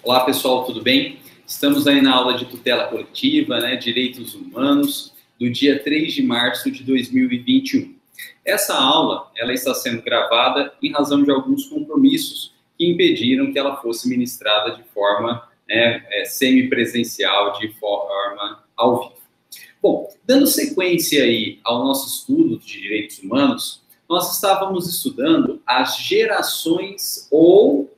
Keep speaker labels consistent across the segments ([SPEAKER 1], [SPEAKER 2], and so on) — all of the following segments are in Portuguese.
[SPEAKER 1] Olá pessoal, tudo bem? Estamos aí na aula de tutela coletiva, Direitos Humanos, do dia 3 de março de 2021. Essa aula ela está sendo gravada em razão de alguns compromissos que impediram que ela fosse ministrada de forma semipresencial, de forma ao vivo. Bom, dando sequência aí ao nosso estudo de direitos humanos, nós estávamos estudando as gerações ou,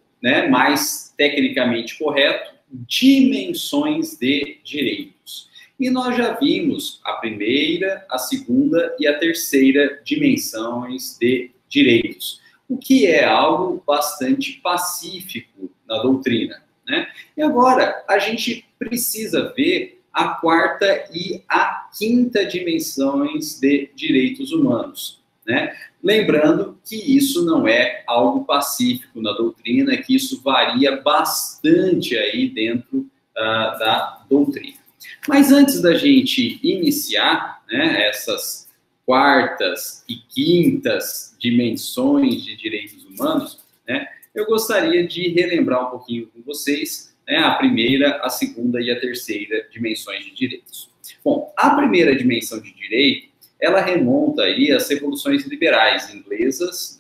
[SPEAKER 1] mais tecnicamente correto, dimensões de direitos. E nós já vimos a primeira, a segunda e a terceira dimensões de direitos, o que é algo bastante pacífico na doutrina, E agora a gente precisa ver a quarta e a quinta dimensões de direitos humanos, Lembrando que isso não é algo pacífico na doutrina, que isso varia bastante aí dentro da doutrina. Mas antes da gente iniciar essas quartas e quintas dimensões de direitos humanos, eu gostaria de relembrar um pouquinho com vocês a primeira, a segunda e a terceira dimensões de direitos. Bom, a primeira dimensão de direito, ela remonta aí às revoluções liberais inglesas,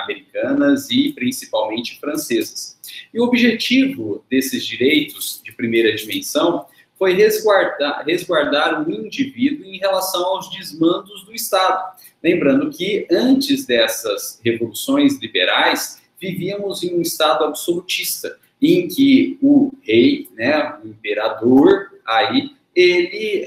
[SPEAKER 1] americanas e principalmente francesas. E o objetivo desses direitos de primeira dimensão foi resguardar o indivíduo em relação aos desmandos do Estado. Lembrando que antes dessas revoluções liberais, vivíamos em um Estado absolutista, em que o rei, o imperador, aí ele,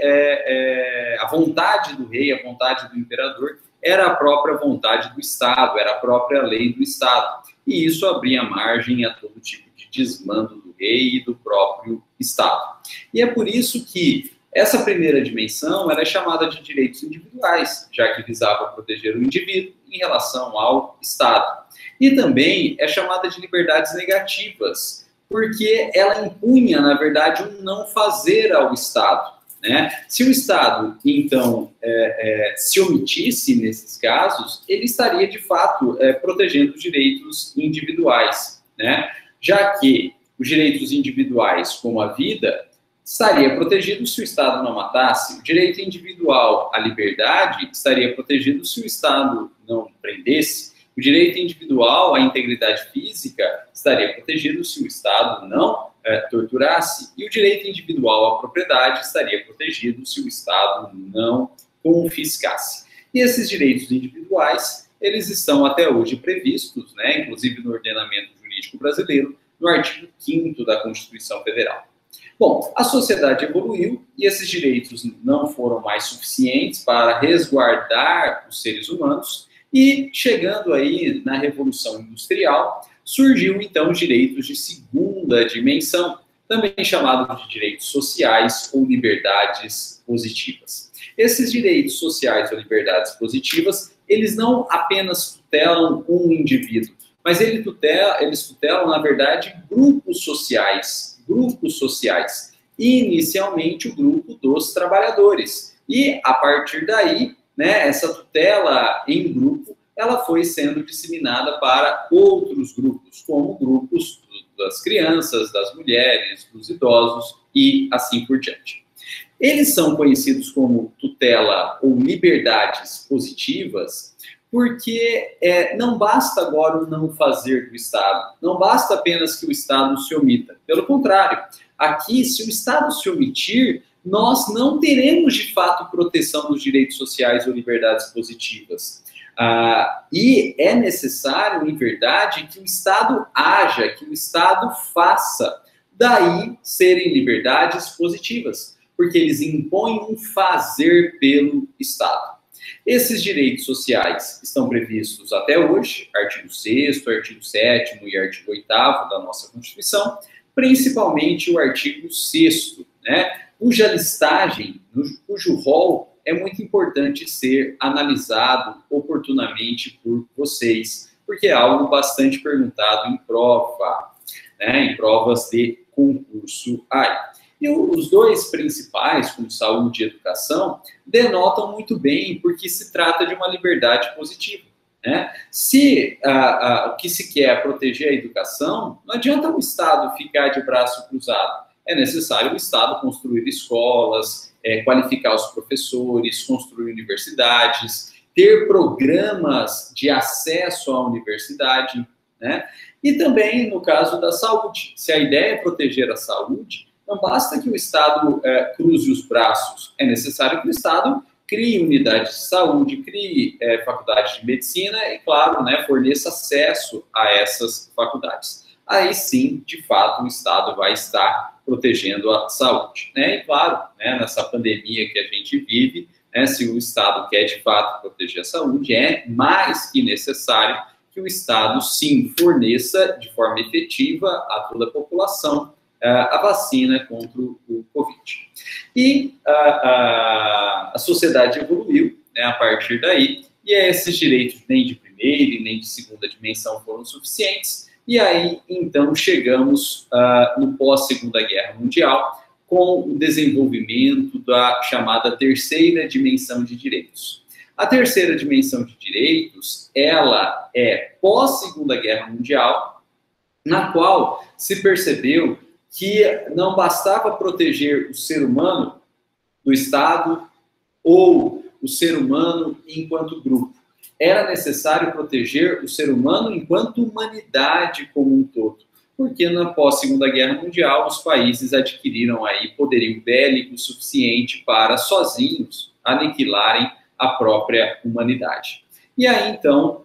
[SPEAKER 1] a vontade do rei, a vontade do imperador, era a própria vontade do Estado, era a própria lei do Estado. E isso abria margem a todo tipo de desmando do rei e do próprio Estado. E é por isso que essa primeira dimensão era chamada de direitos individuais, já que visava proteger o indivíduo em relação ao Estado. E também é chamada de liberdades negativas, porque ela impunha, na verdade, um não fazer ao Estado. Se o Estado, então, se omitisse nesses casos, ele estaria, de fato, protegendo os direitos individuais, já que os direitos individuais, como a vida, estaria protegido se o Estado não matasse, o direito individual à liberdade estaria protegido se o Estado não prendesse, o direito individual à integridade física estaria protegido se o Estado não torturasse, e o direito individual à propriedade estaria protegido se o Estado não confiscasse. E esses direitos individuais, eles estão até hoje previstos, inclusive no ordenamento jurídico brasileiro, no artigo 5º da Constituição Federal. Bom, a sociedade evoluiu e esses direitos não foram mais suficientes para resguardar os seres humanos, e chegando aí na Revolução Industrial, surgiu então os direitos de segunda dimensão, também chamados de direitos sociais ou liberdades positivas. Esses direitos sociais ou liberdades positivas, eles não apenas tutelam um indivíduo, mas eles tutelam, na verdade, grupos sociais, inicialmente o grupo dos trabalhadores. E, a partir daí, essa tutela em grupo, ela foi sendo disseminada para outros grupos, como grupos das crianças, das mulheres, dos idosos e assim por diante. Eles são conhecidos como tutela ou liberdades positivas, porque não basta agora o não fazer do Estado, não basta apenas que o Estado se omita. Pelo contrário, aqui, se o Estado se omitir, nós não teremos, de fato, proteção dos direitos sociais ou liberdades positivas. E é necessário, em verdade, que o Estado haja, que o Estado faça. Daí serem liberdades positivas, porque eles impõem um fazer pelo Estado. Esses direitos sociais estão previstos até hoje, artigo 6º, artigo 7º e artigo 8º da nossa Constituição, principalmente o artigo 6º, cuja listagem, cujo rol é muito importante ser analisado oportunamente por vocês, porque é algo bastante perguntado em prova, em provas de concurso AI. E os dois principais, como saúde e educação, denotam muito bem porque se trata de uma liberdade positiva. né? Se o que se quer é proteger a educação, não adianta o Estado ficar de braço cruzado. É necessário o Estado construir escolas, qualificar os professores, construir universidades, ter programas de acesso à universidade, né? E também no caso da saúde. Se a ideia é proteger a saúde, não basta que o Estado cruze os braços, é necessário que o Estado crie unidades de saúde, crie faculdades de medicina e, claro, né, forneça acesso a essas faculdades. Aí sim, de fato, o Estado vai estar protegendo a saúde, né? E claro, né, nessa pandemia que a gente vive, né, se o Estado quer de fato proteger a saúde, é mais que necessário que o Estado sim forneça de forma efetiva a toda a população a vacina contra o Covid. E a sociedade evoluiu, né, a partir daí, e esses direitos nem de primeira e nem de segunda dimensão foram suficientes. E aí, então, chegamos no pós-Segunda Guerra Mundial com o desenvolvimento da chamada terceira dimensão de direitos. A terceira dimensão de direitos, ela é pós-Segunda Guerra Mundial, na qual se percebeu que não bastava proteger o ser humano do Estado ou o ser humano enquanto grupo. Era necessário proteger o ser humano enquanto humanidade como um todo, porque na pós-Segunda Guerra Mundial os países adquiriram aí poderio bélico suficiente para sozinhos aniquilarem a própria humanidade. E aí, então,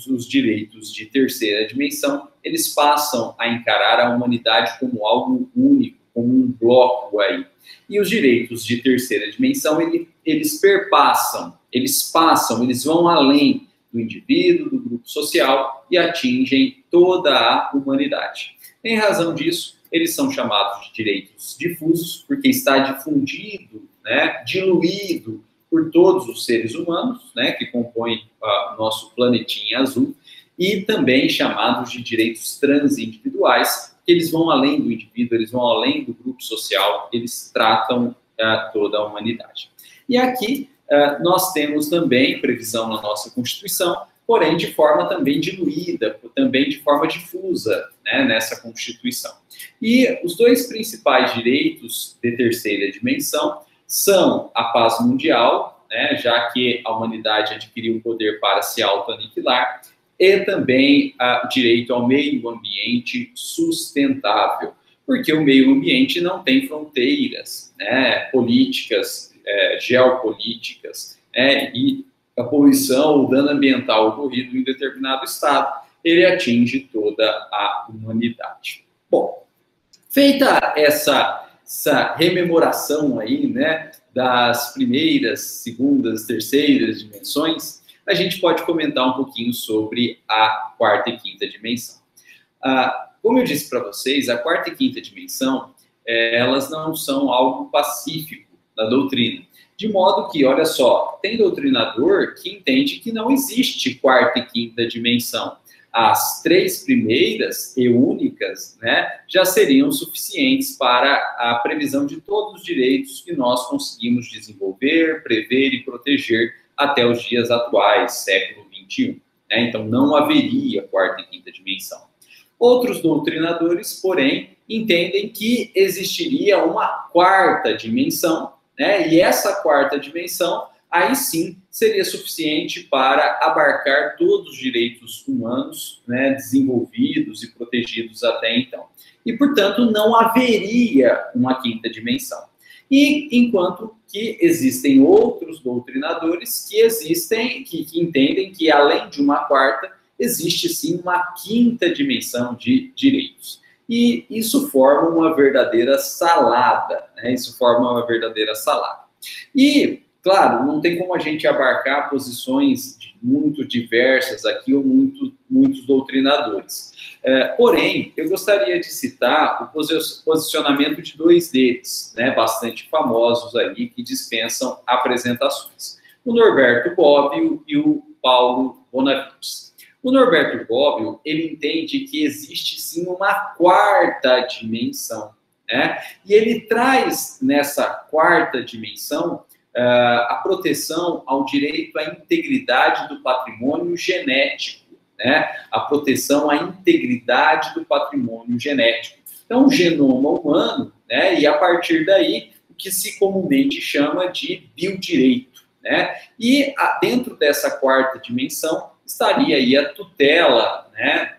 [SPEAKER 1] os direitos de terceira dimensão, eles passam a encarar a humanidade como algo único, como um bloco aí. E os direitos de terceira dimensão, eles perpassam, eles vão além do indivíduo, do grupo social e atingem toda a humanidade. Em razão disso, eles são chamados de direitos difusos, porque está difundido, né, diluído por todos os seres humanos, né, que compõem o nosso planetinha azul, e também chamados de direitos transindividuais, que eles vão além do indivíduo, eles vão além do grupo social, eles tratam toda a humanidade. E aqui nós temos também previsão na nossa Constituição, porém de forma também diluída, também de forma difusa, né, nessa Constituição. E os dois principais direitos de terceira dimensão são a paz mundial, né, já que a humanidade adquiriu o poder para se auto-aniquilar, e também o direito ao meio ambiente sustentável, porque o meio ambiente não tem fronteiras, né, políticas, geopolíticas, né, e a poluição, o dano ambiental ocorrido em determinado estado, ele atinge toda a humanidade. Bom, feita essa rememoração aí, né, das primeiras, segundas, terceiras dimensões, a gente pode comentar um pouquinho sobre a quarta e quinta dimensão. Como eu disse para vocês, a quarta e quinta dimensão, elas não são algo pacífico na doutrina. De modo que, olha só, tem doutrinador que entende que não existe quarta e quinta dimensão. As três primeiras e únicas, né, já seriam suficientes para a previsão de todos os direitos que nós conseguimos desenvolver, prever e proteger até os dias atuais, século XXI. Né? Então, não haveria quarta e quinta dimensão. Outros doutrinadores, porém, entendem que existiria uma quarta dimensão, né? E essa quarta dimensão, aí sim, seria suficiente para abarcar todos os direitos humanos, né, desenvolvidos e protegidos até então. E, portanto, não haveria uma quinta dimensão. E enquanto que existem outros doutrinadores que entendem que, além de uma quarta, existe sim uma quinta dimensão de direitos. E isso forma uma verdadeira salada, né? Isso forma uma verdadeira salada. E, claro, não tem como a gente abarcar posições muito diversas aqui ou muitos doutrinadores. Porém, eu gostaria de citar o posicionamento de dois deles, né, bastante famosos ali, que dispensam apresentações. O Norberto Bobbio e o Paulo Bonavides. O Norberto Bobbio, ele entende que existe sim uma quarta dimensão, né? E ele traz nessa quarta dimensão a proteção ao direito à integridade do patrimônio genético, né? A proteção à integridade do patrimônio genético. Então, o genoma humano, né? E a partir daí, o que se comumente chama de biodireito, né? E dentro dessa quarta dimensão estaria aí a tutela, né?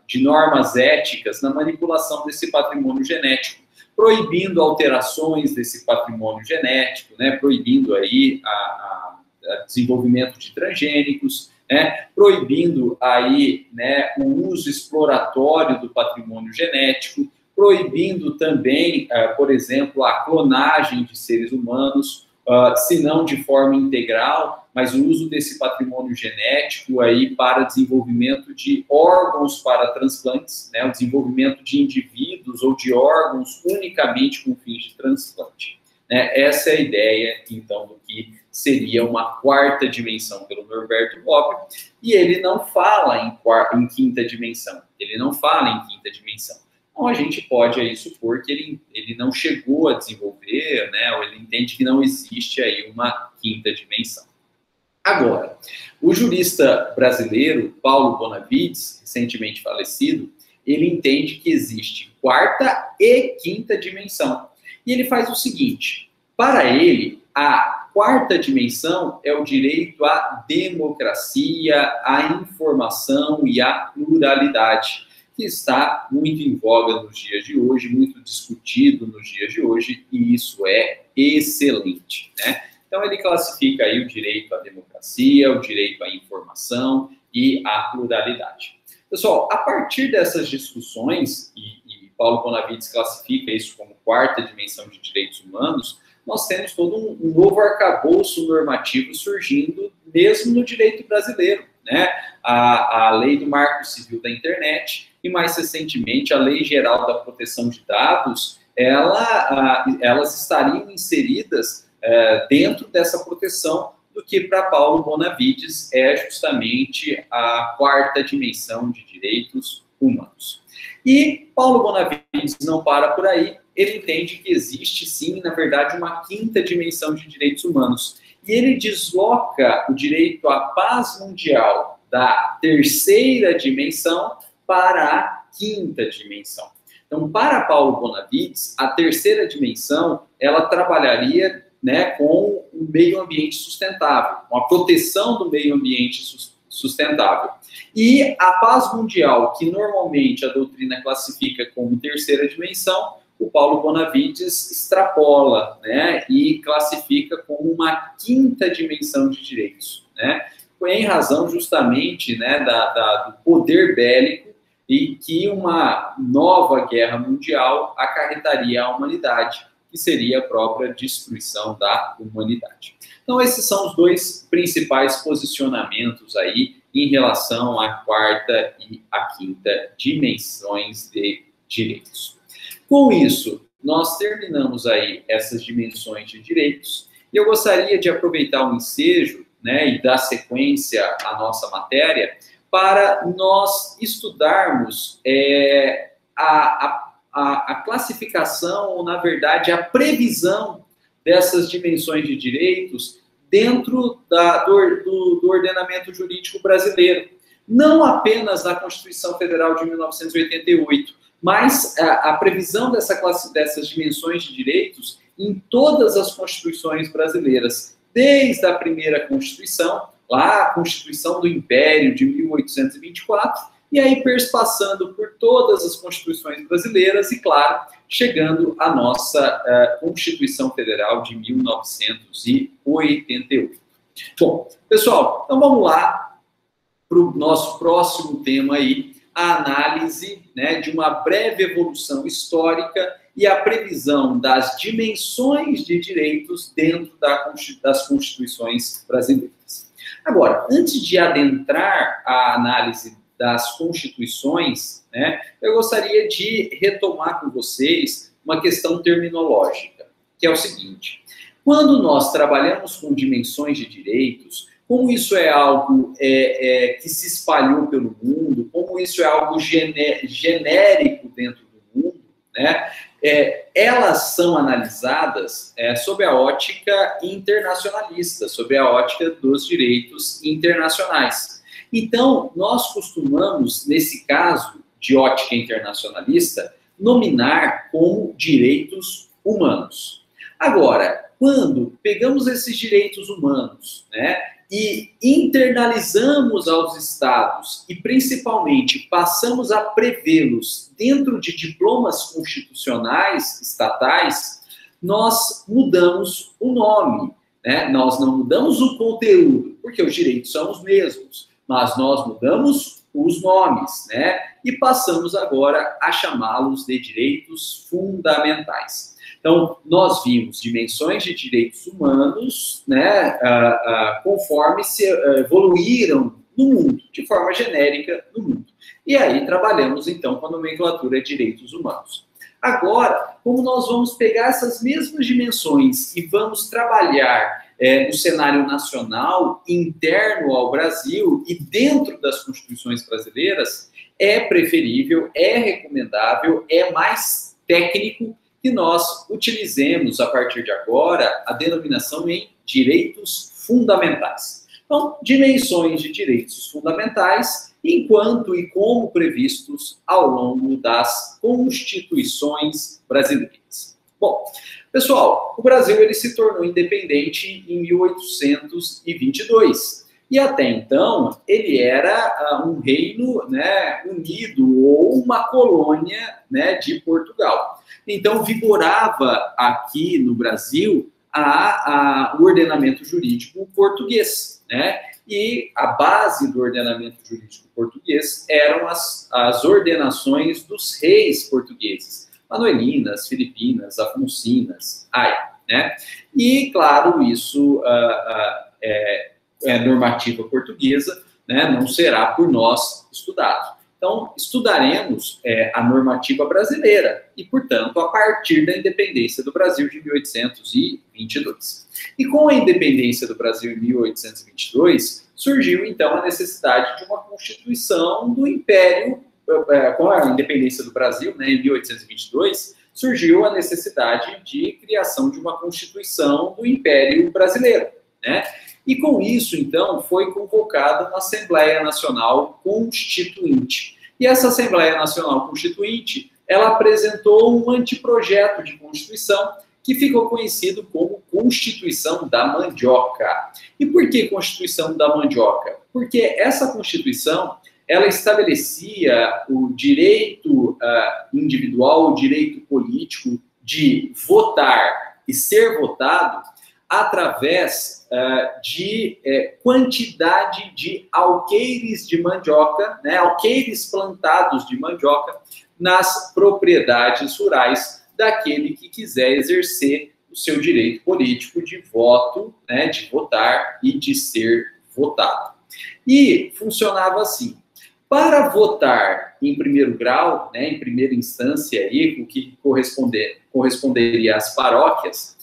[SPEAKER 1] De normas éticas na manipulação desse patrimônio genético, proibindo alterações desse patrimônio genético, né? Proibindo aí o desenvolvimento de transgênicos, né? Proibindo aí, né, o uso exploratório do patrimônio genético, proibindo também, por exemplo, a clonagem de seres humanos, se não de forma integral, mas o uso desse patrimônio genético aí para desenvolvimento de órgãos para transplantes, né, o desenvolvimento de indivíduos ou de órgãos unicamente com fins de transplante. Né? Essa é a ideia, então, do que seria uma quarta dimensão pelo Norberto Bobbio, e ele não fala em quinta dimensão, ele não fala em quinta dimensão. Então, a gente pode aí supor que ele não chegou a desenvolver, né, ou ele entende que não existe aí uma quinta dimensão. Agora, o jurista brasileiro Paulo Bonavides, recentemente falecido, ele entende que existe quarta e quinta dimensão. E ele faz o seguinte, para ele, a quarta dimensão é o direito à democracia, à informação e à pluralidade, que está muito em voga nos dias de hoje, muito discutido nos dias de hoje, e isso é excelente, né? Então, ele classifica aí o direito à democracia, o direito à informação e à pluralidade. Pessoal, a partir dessas discussões, e Paulo Bonavides classifica isso como quarta dimensão de direitos humanos, nós temos todo um novo arcabouço normativo surgindo mesmo no direito brasileiro, né? A lei do Marco Civil da Internet e, mais recentemente, a Lei Geral da Proteção de Dados, elas estariam inseridas dentro dessa proteção do que para Paulo Bonavides é justamente a quarta dimensão de direitos humanos. E Paulo Bonavides não para por aí, ele entende que existe sim, na verdade, uma quinta dimensão de direitos humanos. E ele desloca o direito à paz mundial da terceira dimensão para a quinta dimensão. Então, para Paulo Bonavides, a terceira dimensão, ela trabalharia, né, com o meio ambiente sustentável, com a proteção do meio ambiente sustentável. E a paz mundial, que normalmente a doutrina classifica como terceira dimensão, o Paulo Bonavides extrapola, né, e classifica como uma quinta dimensão de direitos, né, em razão justamente, né, do poder bélico e que uma nova guerra mundial acarretaria à humanidade, que seria a própria destruição da humanidade. Então, esses são os dois principais posicionamentos aí em relação à quarta e à quinta dimensões de direitos. Com isso, nós terminamos aí essas dimensões de direitos e eu gostaria de aproveitar o ensejo, né, e dar sequência à nossa matéria para nós estudarmos a classificação, ou na verdade a previsão dessas dimensões de direitos dentro do ordenamento jurídico brasileiro. Não apenas na Constituição Federal de 1988, mas a previsão dessas dimensões de direitos em todas as constituições brasileiras, desde a primeira Constituição, lá a Constituição do Império de 1824, e aí perspassando por todas as constituições brasileiras e, claro, chegando à nossa Constituição Federal de 1988. Bom, pessoal, então vamos lá para o nosso próximo tema aí, a análise, né, de uma breve evolução histórica e a previsão das dimensões de direitos dentro das constituições brasileiras. Agora, antes de adentrar a análise das constituições, né, eu gostaria de retomar com vocês uma questão terminológica, que é o seguinte: quando nós trabalhamos com dimensões de direitos, como isso é algo que se espalhou pelo mundo, como isso é algo genérico dentro do mundo, né, elas são analisadas sob a ótica internacionalista, sob a ótica dos direitos internacionais. Então, nós costumamos, nesse caso de ótica internacionalista, nominar como direitos humanos. Agora, quando pegamos esses direitos humanos, né, e internalizamos aos estados e, principalmente, passamos a prevê-los dentro de diplomas constitucionais estatais, nós mudamos o nome, né? Nós não mudamos o conteúdo, porque os direitos são os mesmos, mas nós mudamos os nomes, né? E passamos agora a chamá-los de direitos fundamentais. Então, nós vimos dimensões de direitos humanos, né, conforme se evoluíram no mundo, de forma genérica no mundo. E aí trabalhamos, então, com a nomenclatura de direitos humanos. Agora, como nós vamos pegar essas mesmas dimensões e vamos trabalhar no cenário nacional, interno ao Brasil e dentro das constituições brasileiras, é preferível, é recomendável, é mais técnico que nós utilizemos, a partir de agora, a denominação em direitos fundamentais. Então, dimensões de direitos fundamentais, enquanto e como previstos ao longo das constituições brasileiras. Bom, pessoal, o Brasil ele se tornou independente em 1822. E até então, ele era um reino, né, unido ou uma colônia, né, de Portugal. Então, vigorava aqui no Brasil o ordenamento jurídico português, né? E a base do ordenamento jurídico português eram as ordenações dos reis portugueses, manuelinas, filipinas, afonsinas, né? E, claro, isso é normativa portuguesa, né? Não será por nós estudado. Então, estudaremos a normativa brasileira e, portanto, a partir da independência do Brasil de 1822. E com a independência do Brasil em 1822, surgiu, então, a necessidade de uma constituição do Império. Com a independência do Brasil, né, em 1822, surgiu a necessidade de criação de uma constituição do Império Brasileiro, né? E com isso, então, foi convocada uma Assembleia Nacional Constituinte. E essa Assembleia Nacional Constituinte, ela apresentou um anteprojeto de Constituição que ficou conhecido como Constituição da Mandioca. E por que Constituição da Mandioca? Porque essa Constituição, ela estabelecia o direito individual, o direito político de votar e ser votado através de quantidade de alqueires de mandioca, né, alqueires plantados de mandioca nas propriedades rurais daquele que quiser exercer o seu direito político de voto, né, de votar e de ser votado. E funcionava assim: para votar em primeiro grau, né, em primeira instância, aí, o que corresponderia às paróquias,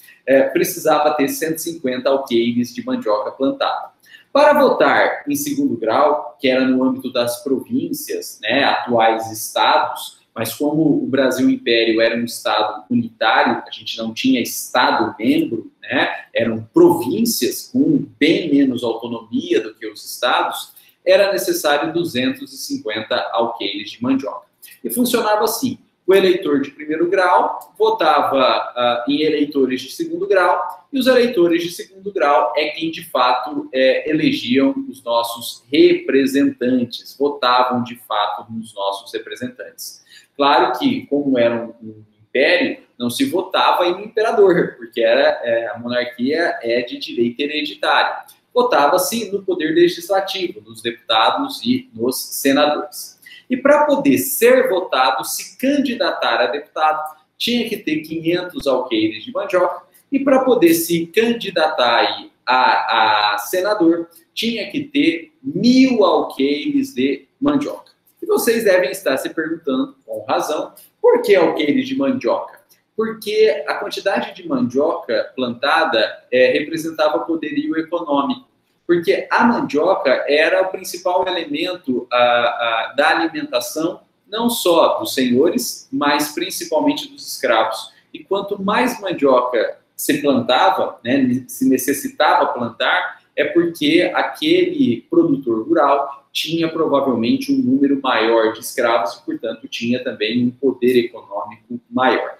[SPEAKER 1] precisava ter 150 alqueires de mandioca plantada. Para votar em segundo grau, que era no âmbito das províncias, né, atuais estados, mas como o Brasil Império era um estado unitário, a gente não tinha estado-membro, né, eram províncias com bem menos autonomia do que os estados, era necessário 250 alqueires de mandioca. E funcionava assim: o eleitor de primeiro grau votava em eleitores de segundo grau, e os eleitores de segundo grau é quem, de fato, elegiam os nossos representantes, votavam, de fato, nos nossos representantes. Claro que, como era um império, não se votava em um imperador, porque a monarquia é de direito hereditário. Votava-se no poder legislativo, nos deputados e nos senadores. E para poder ser votado, se candidatar a deputado, tinha que ter 500 alqueires de mandioca, e para poder se candidatar a senador, tinha que ter 1000 alqueires de mandioca. E vocês devem estar se perguntando, com razão, por que alqueires de mandioca? Porque a quantidade de mandioca plantada representava poderio econômico. Porque a mandioca era o principal elemento da alimentação não só dos senhores, mas principalmente dos escravos. E quanto mais mandioca se plantava, né, se necessitava plantar, é porque aquele produtor rural tinha provavelmente um número maior de escravos e, portanto, tinha também um poder econômico maior.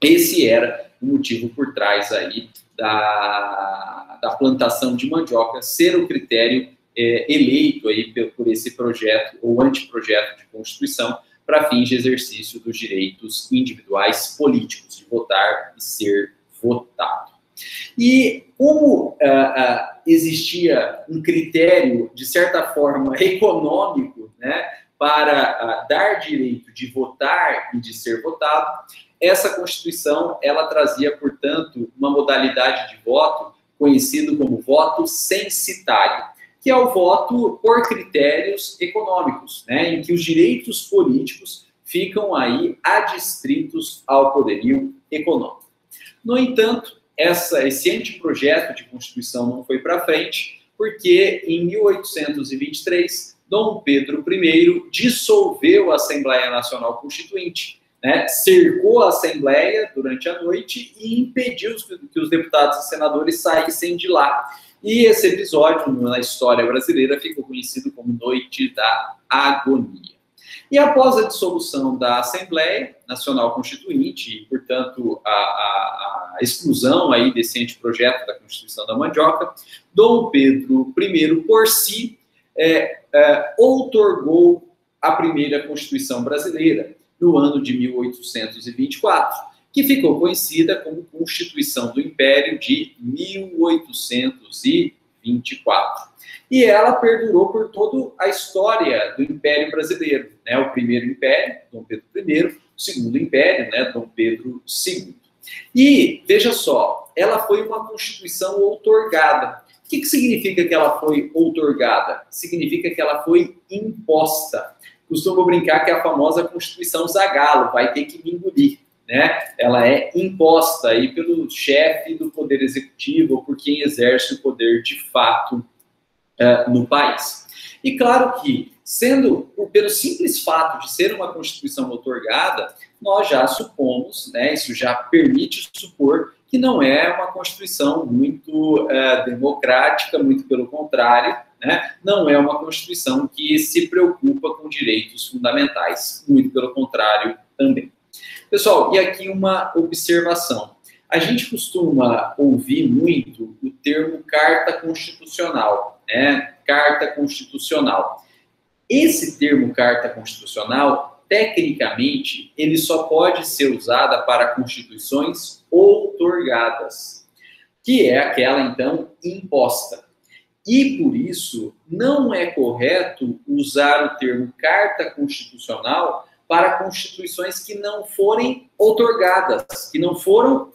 [SPEAKER 1] Esse era o motivo por trás aí da plantação de mandioca ser o critério eleito aí por esse projeto ou anteprojeto de Constituição para fins de exercício dos direitos individuais políticos, de votar e ser votado. E como existia um critério, de certa forma, econômico, né, para dar direito de votar e de ser votado, essa Constituição, ela trazia, portanto, uma modalidade de voto conhecido como voto censitário, que é o voto por critérios econômicos, né, em que os direitos políticos ficam aí adstritos ao poderio econômico. No entanto, esse anteprojeto de Constituição não foi para frente, porque em 1823, Dom Pedro I dissolveu a Assembleia Nacional Constituinte, né, cercou a Assembleia durante a noite e impediu que os deputados e senadores saíssem de lá. E esse episódio, na história brasileira, ficou conhecido como Noite da Agonia. E após a dissolução da Assembleia Nacional Constituinte, e, portanto, a exclusão aí desse anteprojeto da Constituição da Mandioca, Dom Pedro I, por si, outorgou a primeira Constituição brasileira, no ano de 1824, que ficou conhecida como Constituição do Império de 1824. E ela perdurou por toda a história do Império Brasileiro, né? O primeiro Império, Dom Pedro I, o segundo Império, né? Dom Pedro II. E, veja só, ela foi uma Constituição outorgada. O que significa que ela foi outorgada? Significa que ela foi imposta. Costumo brincar que é a famosa Constituição Zagallo, vai ter que me engolir, né? Ela é imposta aí pelo chefe do Poder Executivo ou por quem exerce o poder de fato no país. E claro que, pelo simples fato de ser uma Constituição outorgada, nós já supomos, né, isso já permite supor que não é uma Constituição muito democrática, muito pelo contrário, né, não é uma Constituição que se preocupa com direitos fundamentais, muito pelo contrário também. Pessoal, e aqui uma observação. A gente costuma ouvir muito o termo Carta Constitucional, né? Carta Constitucional. Esse termo Carta Constitucional, tecnicamente, ele só pode ser usado para constituições outorgadas, que é aquela, então, imposta. E, por isso, não é correto usar o termo Carta Constitucional para constituições que não forem outorgadas, que não foram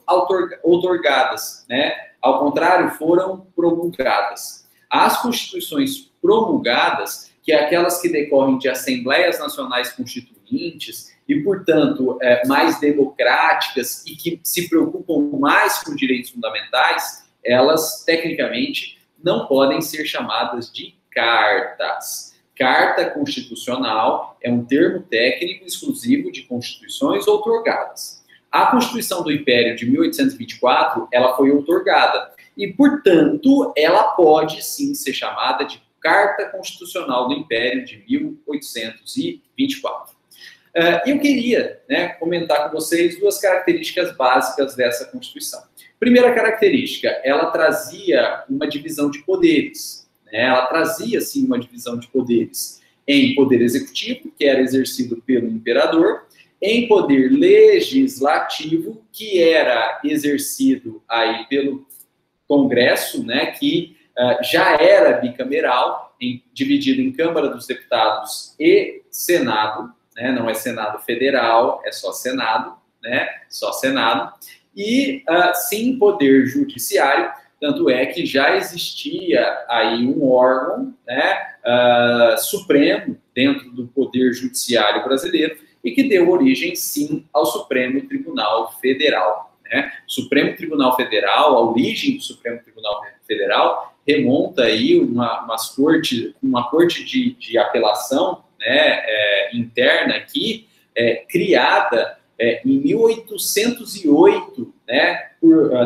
[SPEAKER 1] outorgadas, né? Ao contrário, foram promulgadas. As constituições promulgadas, que é aquelas que decorrem de assembleias nacionais constituintes e, portanto, mais democráticas e que se preocupam mais com direitos fundamentais, elas, tecnicamente, não podem ser chamadas de cartas. Carta Constitucional é um termo técnico exclusivo de constituições outorgadas. A Constituição do Império de 1824, ela foi outorgada e, portanto, ela pode sim ser chamada de Carta Constitucional do Império de 1824. Eu queria, né, comentar com vocês duas características básicas dessa Constituição. Primeira característica, ela trazia uma divisão de poderes. Ela trazia, sim, uma divisão de poderes em poder executivo, que era exercido pelo imperador, em poder legislativo, que era exercido aí pelo Congresso, né, que já era bicameral, dividido em Câmara dos Deputados e Senado, né, não é Senado Federal, é só Senado, né, só Senado, e sim poder judiciário. Tanto é que já existia aí um órgão, né, supremo dentro do Poder Judiciário brasileiro e que deu origem, sim, ao Supremo Tribunal Federal. Né? Supremo Tribunal Federal, a origem do Supremo Tribunal Federal remonta aí uma corte de apelação, né, interna aqui, criada em 1808, né,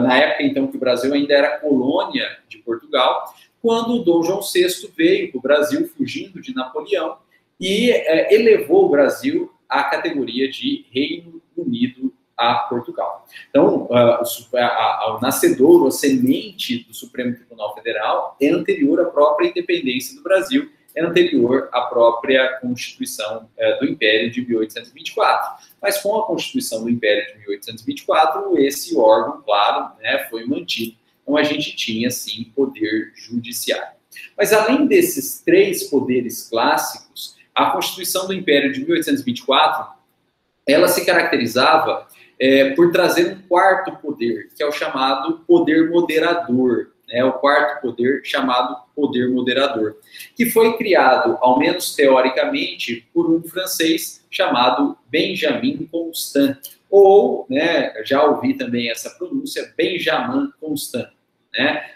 [SPEAKER 1] na época então que o Brasil ainda era colônia de Portugal, quando o Dom João VI veio para o Brasil fugindo de Napoleão e elevou o Brasil à categoria de Reino Unido a Portugal. Então, o nascedouro, a semente do Supremo Tribunal Federal é anterior à própria independência do Brasil, é anterior à própria Constituição do Império de 1824. Mas com a Constituição do Império de 1824, esse órgão, claro, né, foi mantido. Então, a gente tinha, sim, poder judiciário. Mas, além desses três poderes clássicos, a Constituição do Império de 1824, ela se caracterizava por trazer um quarto poder, que é o chamado poder moderador, né, o quarto poder chamado poder moderador, que foi criado, ao menos teoricamente, por um francês chamado Benjamin Constant, ou, né, já ouvi também essa pronúncia, Benjamin Constant. Né?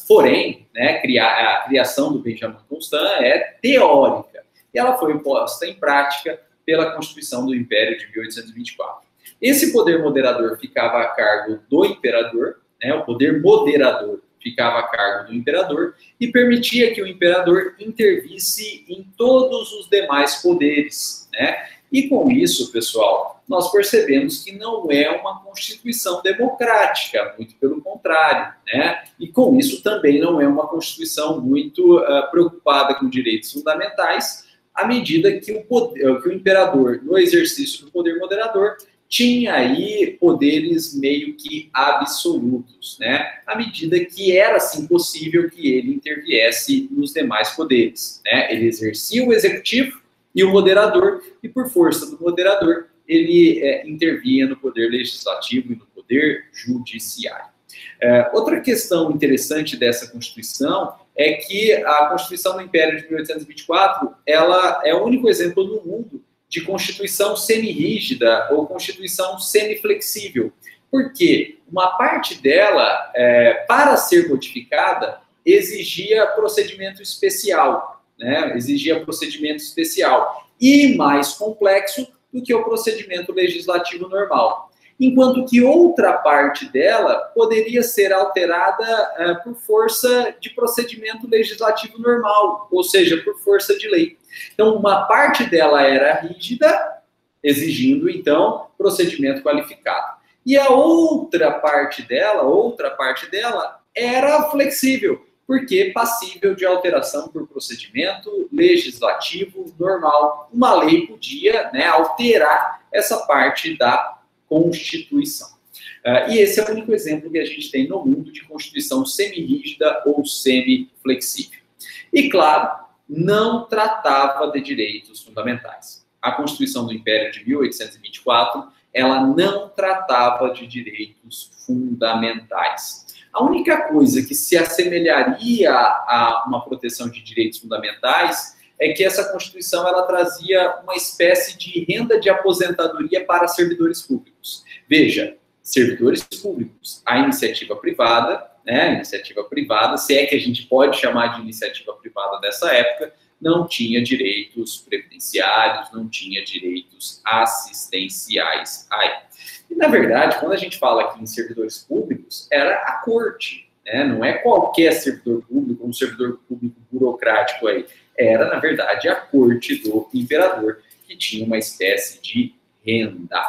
[SPEAKER 1] Porém, né, a criação do Benjamin Constant é teórica, e ela foi posta em prática pela Constituição do Império de 1824. Esse poder moderador ficava a cargo do imperador, né, o poder moderador ficava a cargo do imperador e permitia que o imperador intervisse em todos os demais poderes, né? E com isso, pessoal, nós percebemos que não é uma Constituição democrática, muito pelo contrário, né? E com isso também não é uma Constituição muito preocupada com direitos fundamentais, à medida que o imperador, no exercício do poder moderador, tinha aí poderes meio que absolutos, né? À medida que era, assim, possível que ele interviesse nos demais poderes, né? Ele exercia o executivo e o moderador, e por força do moderador, ele intervia no poder legislativo e no poder judiciário. Outra questão interessante dessa Constituição é que a Constituição do Império de 1824, ela é o único exemplo no mundo de Constituição semi-rígida ou Constituição semi-flexível. Por quê? Uma parte dela, para ser modificada, exigia procedimento especial, né? Exigia procedimento especial e mais complexo do que o procedimento legislativo normal. Enquanto que outra parte dela poderia ser alterada por força de procedimento legislativo normal, ou seja, por força de lei. Então, uma parte dela era rígida, exigindo, então, procedimento qualificado. E a outra parte dela era flexível, porque passível de alteração por procedimento legislativo normal. Uma lei podia, né, alterar essa parte da Constituição. E esse é o único exemplo que a gente tem no mundo de Constituição semi-rígida ou semi-flexível. E, claro, não tratava de direitos fundamentais. A Constituição do Império de 1824, ela não tratava de direitos fundamentais. A única coisa que se assemelharia a uma proteção de direitos fundamentais é que essa Constituição ela trazia uma espécie de renda de aposentadoria para servidores públicos. Veja, servidores públicos, a iniciativa privada, né, a iniciativa privada, se é que a gente pode chamar de iniciativa privada dessa época, não tinha direitos previdenciários, não tinha direitos assistenciais. E, na verdade, quando a gente fala aqui em servidores públicos, era a corte, né? Não é qualquer servidor público, um servidor público burocrático aí. Era, na verdade, a corte do imperador, que tinha uma espécie de renda.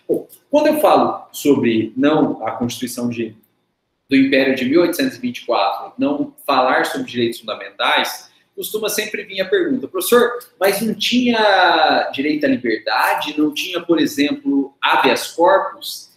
[SPEAKER 1] Bom, quando eu falo sobre a Constituição do Império de 1824, não falar sobre direitos fundamentais, costuma sempre vir a pergunta, professor, mas não tinha direito à liberdade? Não tinha, por exemplo, habeas corpus?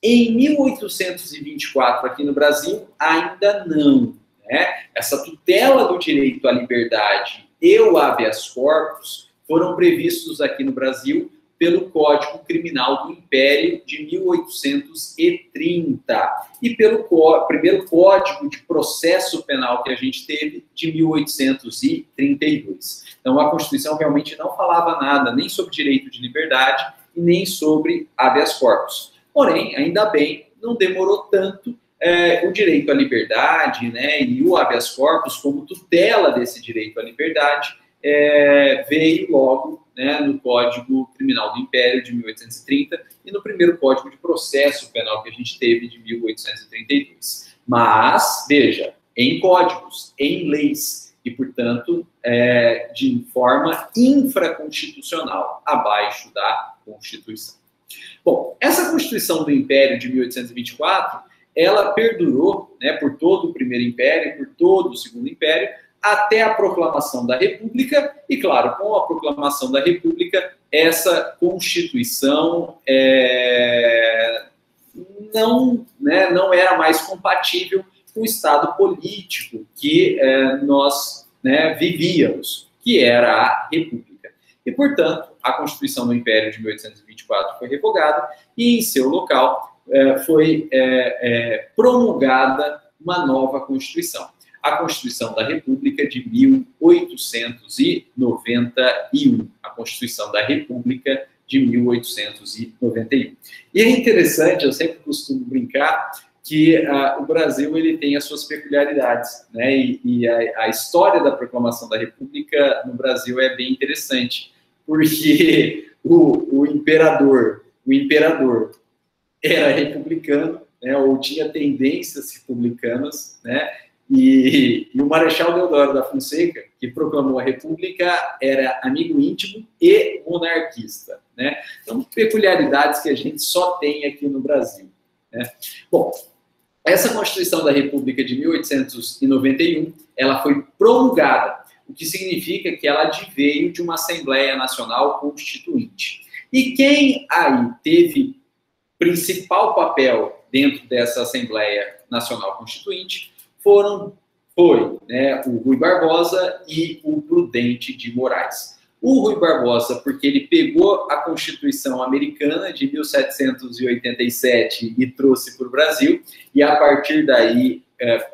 [SPEAKER 1] Em 1824, aqui no Brasil, ainda não. Né? Essa tutela do direito à liberdade e o habeas corpus foram previstos aqui no Brasil pelo Código Criminal do Império de 1830 e pelo primeiro Código de Processo Penal que a gente teve de 1832. Então, a Constituição realmente não falava nada nem sobre direito de liberdade e nem sobre habeas corpus. Porém, ainda bem, não demorou tanto o direito à liberdade, né, e o habeas corpus como tutela desse direito à liberdade veio logo, né, no Código Criminal do Império de 1830 e no primeiro Código de Processo Penal que a gente teve de 1832. Mas, veja, em códigos, em leis, e, portanto, de forma infraconstitucional, abaixo da Constituição. Bom, essa Constituição do Império de 1824, ela perdurou, né, por todo o Primeiro Império, por todo o Segundo Império, até a proclamação da República, e, claro, com a proclamação da República, essa Constituição não era mais compatível com o estado político que nós, né, vivíamos, que era a República. E, portanto, a Constituição do Império de 1824 foi revogada e, em seu local, foi promulgada uma nova Constituição, a Constituição da República de 1891, a Constituição da República de 1891. E é interessante, eu sempre costumo brincar, que o Brasil ele tem as suas peculiaridades, né? E a história da proclamação da República no Brasil é bem interessante, porque o imperador era republicano, né? Ou tinha tendências republicanas, né? E o Marechal Deodoro da Fonseca, que proclamou a República, era amigo íntimo e monarquista, né? Então, peculiaridades que a gente só tem aqui no Brasil, né? Bom, essa Constituição da República de 1891, ela foi promulgada, o que significa que ela adveio de uma Assembleia Nacional Constituinte. E quem aí teve principal papel dentro dessa Assembleia Nacional Constituinte foi, né, o Rui Barbosa e o Prudente de Moraes. O Rui Barbosa, porque ele pegou a Constituição Americana de 1787 e trouxe para o Brasil, e a partir daí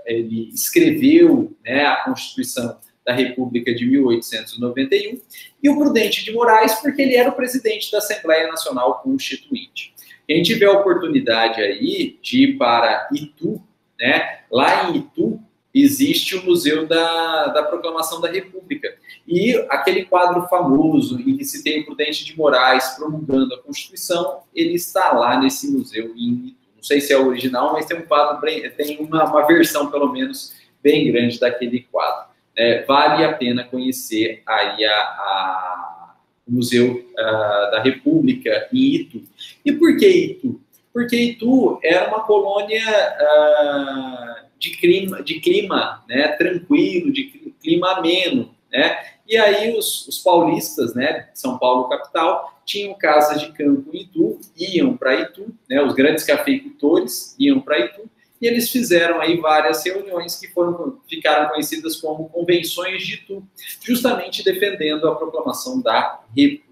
[SPEAKER 1] ele escreveu, né, a Constituição da República de 1891, e o Prudente de Moraes, porque ele era o presidente da Assembleia Nacional Constituinte. Quem tiver a oportunidade aí de ir para Itu, né, lá em Itu, existe o Museu da Proclamação da República. E aquele quadro famoso em que se tem o Prudente de Moraes promulgando a Constituição, ele está lá nesse museu em Itu. Não sei se é o original, mas tem um quadro, tem uma versão, pelo menos, bem grande daquele quadro. Vale a pena conhecer aí o Museu da República em Itu. E por que Itu? Porque Itu era uma colônia de clima, né, tranquilo, de clima ameno, né? E aí os paulistas, né, São Paulo capital, tinham casas de campo em Itu, iam para Itu, né, os grandes cafeicultores iam para Itu, e eles fizeram aí várias reuniões que ficaram conhecidas como Convenções de Itu, justamente defendendo a proclamação da República.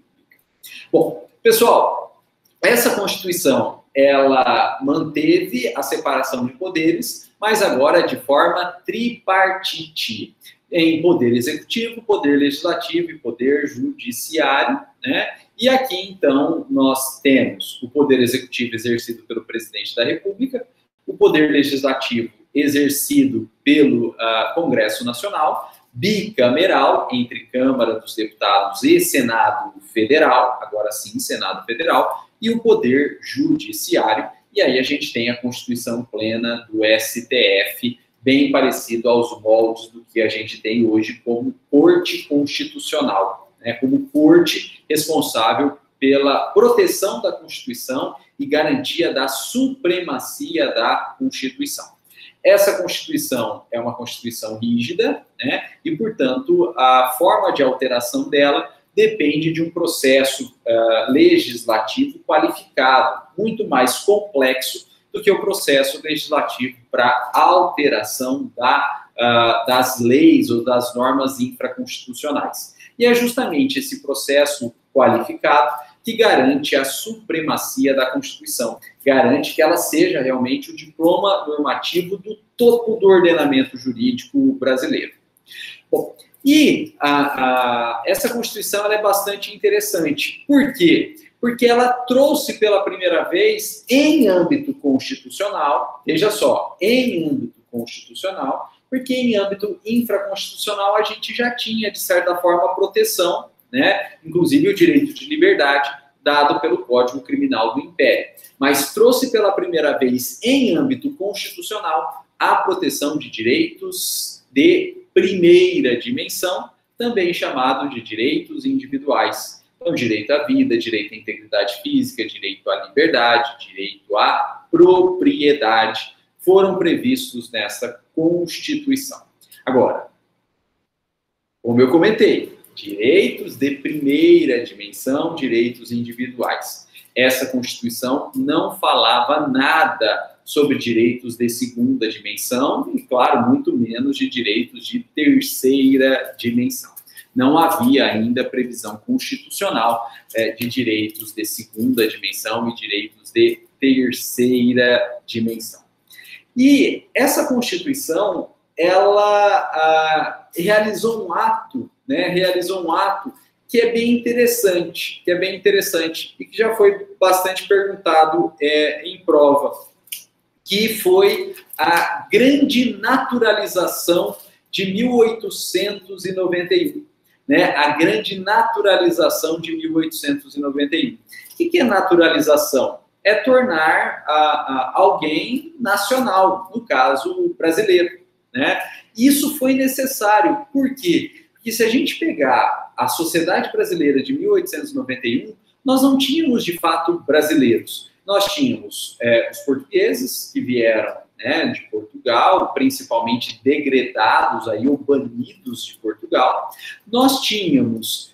[SPEAKER 1] Bom, pessoal, essa Constituição, ela manteve a separação de poderes, mas agora de forma tripartite, em poder executivo, poder legislativo e poder judiciário, né? E aqui, então, nós temos o poder executivo exercido pelo presidente da República, o poder legislativo exercido pelo Congresso Nacional, bicameral, entre Câmara dos Deputados e Senado Federal, agora sim, Senado Federal, e o poder judiciário. E aí a gente tem a Constituição plena do STF, bem parecido aos moldes do que a gente tem hoje como Corte Constitucional, né, como corte responsável pela proteção da Constituição e garantia da supremacia da Constituição. Essa Constituição é uma Constituição rígida, né, e, portanto, a forma de alteração dela depende de um processo legislativo qualificado, muito mais complexo do que o processo legislativo para alteração das leis ou das normas infraconstitucionais. E é justamente esse processo qualificado que garante a supremacia da Constituição, garante que ela seja realmente o diploma normativo do topo do ordenamento jurídico brasileiro. Bom, e essa Constituição ela é bastante interessante. Por quê? Porque ela trouxe pela primeira vez, em âmbito constitucional, veja só, em âmbito constitucional, Porque em âmbito infraconstitucional a gente já tinha, de certa forma, proteção, né? Inclusive o direito de liberdade dado pelo Código Criminal do Império. Mas trouxe pela primeira vez em âmbito constitucional a proteção de direitos de primeira dimensão, também chamado de direitos individuais. Então, direito à vida, direito à integridade física, direito à liberdade, direito à propriedade, foram previstos nessa Constituição. Agora, como eu comentei, direitos de primeira dimensão, direitos individuais. Essa Constituição não falava nada sobre direitos de segunda dimensão e, claro, muito menos de direitos de terceira dimensão. Não havia ainda previsão constitucional de direitos de segunda dimensão e direitos de terceira dimensão. E essa Constituição, ela realizou um ato, né? Realizou um ato que é bem interessante, e que já foi bastante perguntado em prova, que foi a grande naturalização de 1891. Né, a grande naturalização de 1891. O que é naturalização? É tornar alguém nacional, no caso brasileiro. Né? Isso foi necessário. Por quê? Porque se a gente pegar a sociedade brasileira de 1891, nós não tínhamos de fato brasileiros. Nós tínhamos os portugueses que vieram, né, de Portugal, principalmente degredados aí, ou banidos de Portugal. Nós tínhamos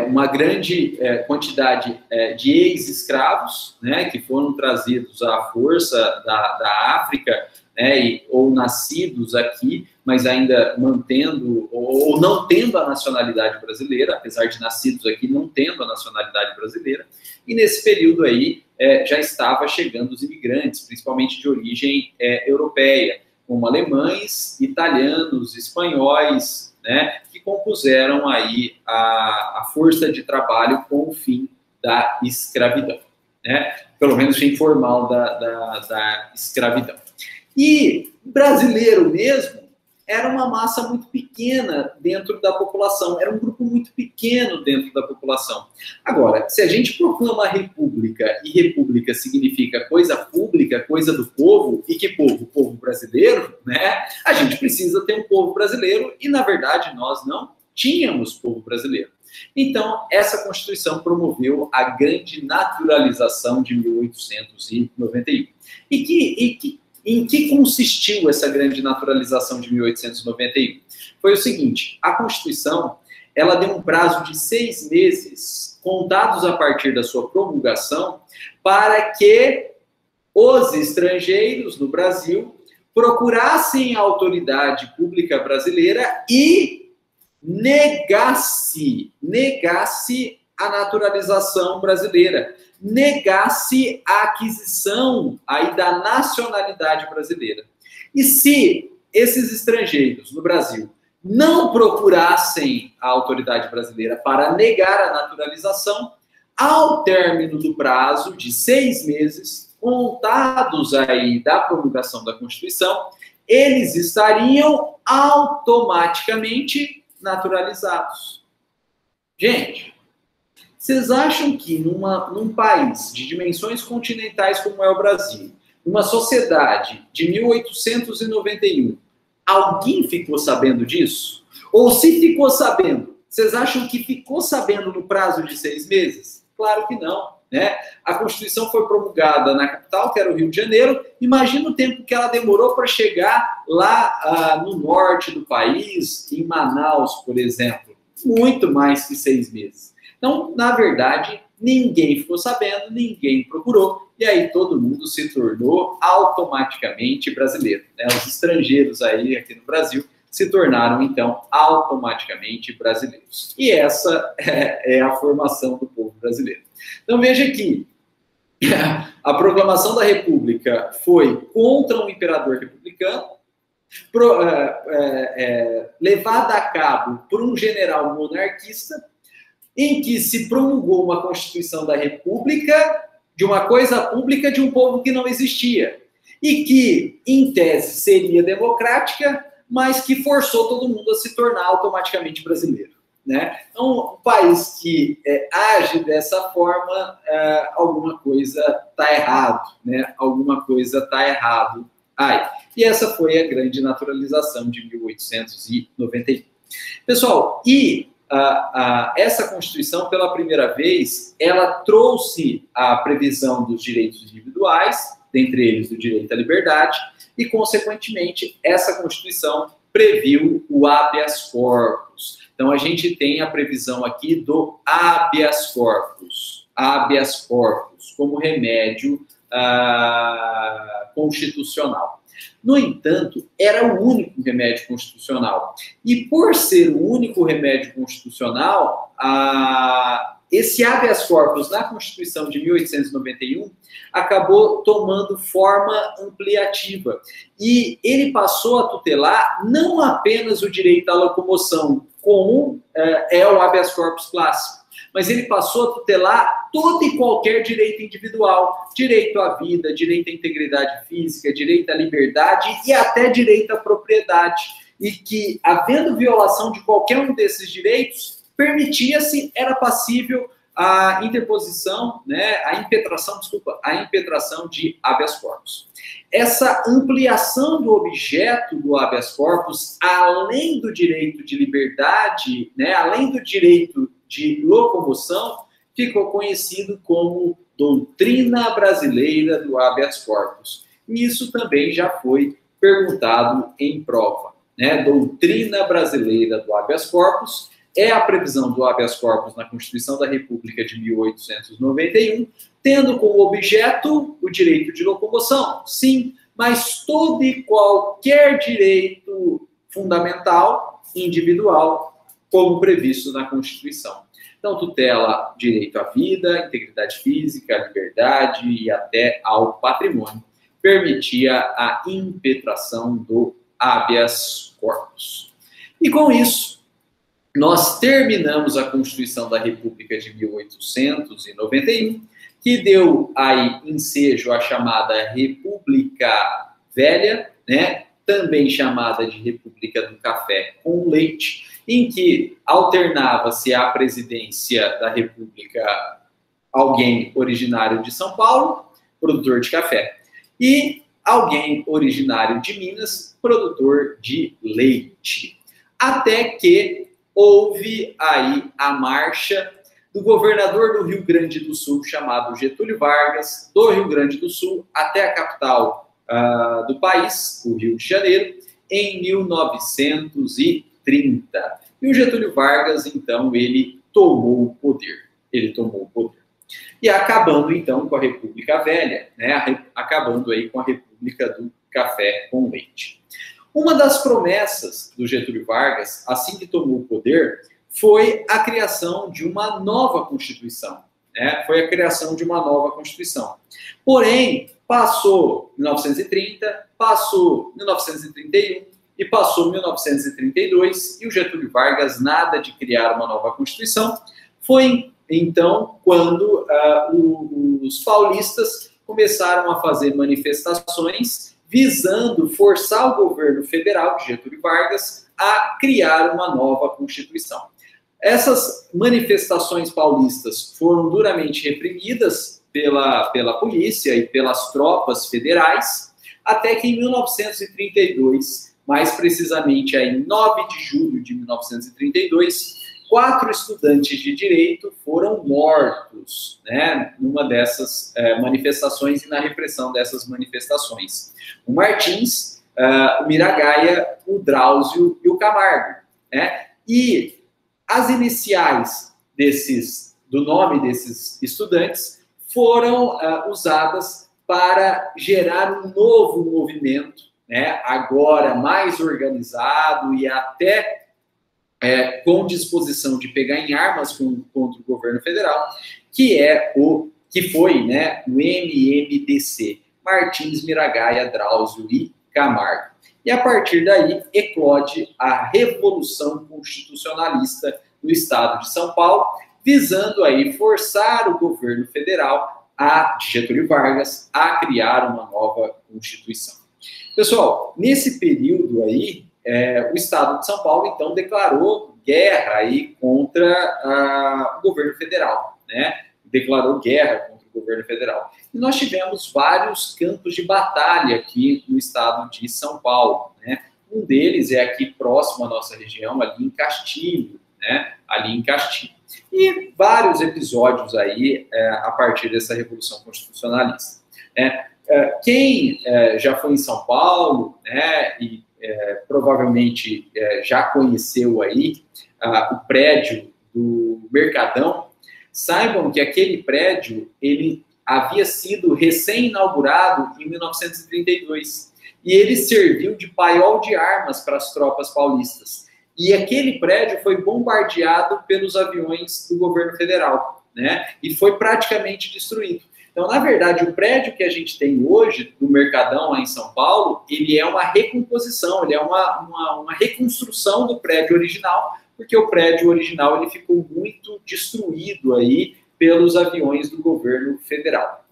[SPEAKER 1] uma grande quantidade de ex-escravos, né, que foram trazidos à força da África, né, ou nascidos aqui, mas ainda mantendo ou não tendo a nacionalidade brasileira, apesar de nascidos aqui, não tendo a nacionalidade brasileira. E nesse período aí já estava chegando os imigrantes, principalmente de origem europeia, como alemães, italianos, espanhóis, né, que compuseram aí a força de trabalho com o fim da escravidão, né, pelo menos fim formal da escravidão. E brasileiro mesmo era uma massa muito pequena dentro da população, era um grupo muito pequeno dentro da população. Agora, se a gente proclama república, e república significa coisa pública, coisa do povo, e que povo? O povo brasileiro, né? A gente precisa ter um povo brasileiro, e na verdade nós não tínhamos povo brasileiro. Então, essa Constituição promoveu a grande naturalização de 1891. Em que consistiu essa grande naturalização de 1891? Foi o seguinte, a Constituição, ela deu um prazo de 6 meses, contados a partir da sua promulgação, para que os estrangeiros no Brasil procurassem a autoridade pública brasileira e negasse a naturalização brasileira, negasse a aquisição aí da nacionalidade brasileira. E se esses estrangeiros no Brasil não procurassem a autoridade brasileira para negar a naturalização, ao término do prazo de 6 meses, contados aí da promulgação da Constituição, eles estariam automaticamente naturalizados. Gente, vocês acham que num país de dimensões continentais como é o Brasil, numa sociedade de 1891, alguém ficou sabendo disso? Ou se ficou sabendo, vocês acham que ficou sabendo no prazo de 6 meses? Claro que não, né? A Constituição foi promulgada na capital, que era o Rio de Janeiro. Imagina o tempo que ela demorou para chegar lá no norte do país, em Manaus, por exemplo. Muito mais que 6 meses. Então, na verdade, ninguém ficou sabendo, ninguém procurou, e aí todo mundo se tornou automaticamente brasileiro. Né? Os estrangeiros aí aqui no Brasil se tornaram, então, automaticamente brasileiros. E essa é a formação do povo brasileiro. Então, veja aqui, a proclamação da República foi contra um imperador republicano, levada a cabo por um general monarquista, em que se promulgou uma Constituição da República, de uma coisa pública de um povo que não existia. e que, em tese, seria democrática, mas que forçou todo mundo a se tornar automaticamente brasileiro, né? Então, um país que age dessa forma, alguma coisa está errado, né? Alguma coisa está errado aí. E essa foi a grande naturalização de 1891. Pessoal, essa Constituição, pela primeira vez, ela trouxe a previsão dos direitos individuais, dentre eles o direito à liberdade, e, consequentemente, essa Constituição previu o habeas corpus. Então, a gente tem a previsão aqui do habeas corpus como remédio constitucional. No entanto, era o único remédio constitucional. E por ser o único remédio constitucional, esse habeas corpus na Constituição de 1891 acabou tomando forma ampliativa. E ele passou a tutelar não apenas o direito à locomoção, como é o habeas corpus clássico, mas ele passou a tutelar todo e qualquer direito individual, direito à vida, direito à integridade física, direito à liberdade e até direito à propriedade. E que, havendo violação de qualquer um desses direitos, permitia-se, era passível a interposição, né, a impetração de habeas corpus. Essa ampliação do objeto do habeas corpus, além do direito de liberdade, né, além do direito de locomoção, ficou conhecido como doutrina brasileira do habeas corpus. E isso também já foi perguntado em prova, né? Doutrina brasileira do habeas corpus é a previsão do habeas corpus na Constituição da República de 1891, tendo como objeto o direito de locomoção, sim, mas todo e qualquer direito fundamental, individual, como previsto na Constituição. Então, tutela direito à vida, integridade física, liberdade e até ao patrimônio. Permitia a impetração do habeas corpus. E com isso, nós terminamos a Constituição da República de 1891, que deu aí ensejo à chamada República Velha, né? Também chamada de República do Café com Leite, em que alternava-se à presidência da República alguém originário de São Paulo, produtor de café, e alguém originário de Minas, produtor de leite. Até que houve aí a marcha do governador do Rio Grande do Sul, chamado Getúlio Vargas, do Rio Grande do Sul até a capital do país, o Rio de Janeiro, em 1930. E o Getúlio Vargas, então, ele tomou o poder. E acabando, então, com a República Velha, né? Acabando aí com a República do Café com Leite. Uma das promessas do Getúlio Vargas, assim que tomou o poder, foi a criação de uma nova Constituição. Né? Foi a criação de uma nova Constituição. Porém, passou 1930, passou 1931 e passou 1932, e o Getúlio Vargas, nada de criar uma nova Constituição. Foi, então, quando os paulistas começaram a fazer manifestações visando forçar o governo federal de Getúlio Vargas a criar uma nova Constituição. Essas manifestações paulistas foram duramente reprimidas pela polícia e pelas tropas federais, até que em 1932, mais precisamente aí, em 9 de julho de 1932, 4 estudantes de direito foram mortos, né, numa dessas manifestações e na repressão dessas manifestações. O Martins, o Miragaia, o Drauzio e o Camargo. Né? E as iniciais do nome desses estudantes foram usadas para gerar um novo movimento, né, agora mais organizado e até com disposição de pegar em armas contra o governo federal, que foi, né, o MMDC, Martins, Miragaia, Drauzio e Camargo. E a partir daí eclode a Revolução Constitucionalista no estado de São Paulo, visando aí forçar o governo federal de Getúlio Vargas a criar uma nova Constituição. Pessoal, nesse período aí, o Estado de São Paulo, então, declarou guerra aí contra o governo federal, né? Declarou guerra contra o governo federal. E nós tivemos vários campos de batalha aqui no estado de São Paulo, né? Um deles é aqui próximo à nossa região, ali em Castilho, né? Ali em Castilho. E vários episódios aí a partir dessa Revolução Constitucionalista. Quem já foi em São Paulo, né, e provavelmente já conheceu aí o prédio do Mercadão, saibam que aquele prédio ele havia sido recém-inaugurado em 1932 e ele serviu de paiol de armas para as tropas paulistas. E aquele prédio foi bombardeado pelos aviões do governo federal, né? E foi praticamente destruído. Então, na verdade, o prédio que a gente tem hoje, do Mercadão, lá em São Paulo, ele é uma recomposição, ele é uma reconstrução do prédio original, porque o prédio original ele ficou muito destruído aí pelos aviões do governo federal.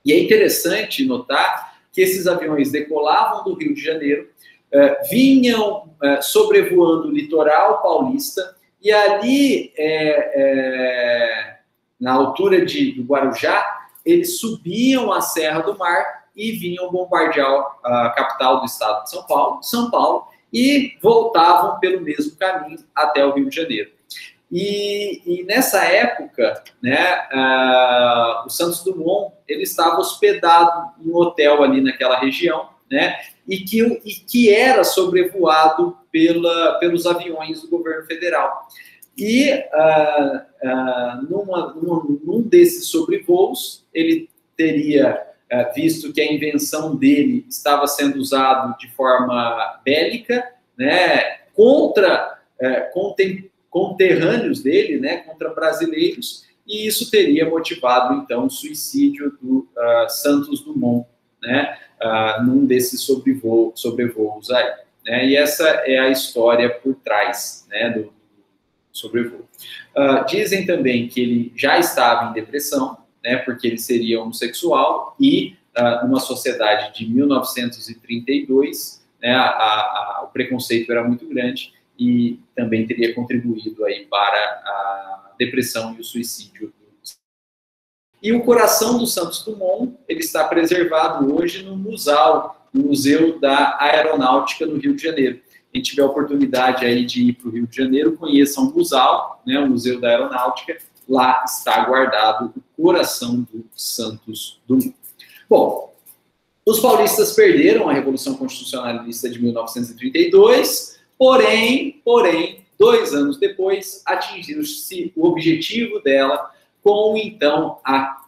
[SPEAKER 1] E é interessante notar que esses aviões decolavam do Rio de Janeiro, vinham sobrevoando o litoral paulista, e ali, na altura do Guarujá, eles subiam a Serra do Mar e vinham bombardear a capital do estado de São Paulo, e voltavam pelo mesmo caminho até o Rio de Janeiro. E nessa época, né, o Santos Dumont ele estava hospedado em um hotel ali naquela região, né, e que era sobrevoado pelos aviões do governo federal. E num desses sobrevoos, ele teria visto que a invenção dele estava sendo usada de forma bélica, né, contra conterrâneos dele, né, contra brasileiros, e isso teria motivado, então, o suicídio do Santos Dumont, né, num desses sobrevoos aí. Né, e essa é a história por trás, né, do sobrevoo. Dizem também que ele já estava em depressão, né, porque ele seria homossexual, e numa sociedade de 1932, né, o preconceito era muito grande, e também teria contribuído aí para a depressão e o suicídio. E o coração do Santos Dumont, ele está preservado hoje no Museu da Aeronáutica no Rio de Janeiro. Quem tiver a oportunidade aí de ir para o Rio de Janeiro, conheça o Musal, né, o Museu da Aeronáutica, lá está guardado o coração do Santos Dumont. Bom, os paulistas perderam a Revolução Constitucionalista de 1932, porém, 2 anos depois, atingiu-se o objetivo dela com, então, a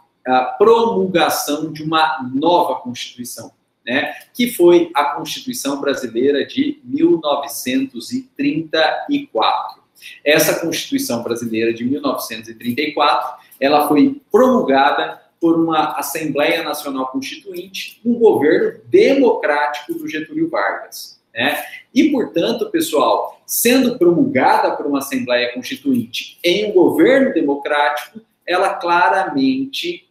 [SPEAKER 1] promulgação de uma nova Constituição, né, que foi a Constituição Brasileira de 1934. Essa Constituição Brasileira de 1934, ela foi promulgada por uma Assembleia Nacional Constituinte, um governo democrático do Getúlio Vargas, né? E, portanto, pessoal, sendo promulgada por uma Assembleia Constituinte em um governo democrático, ela claramente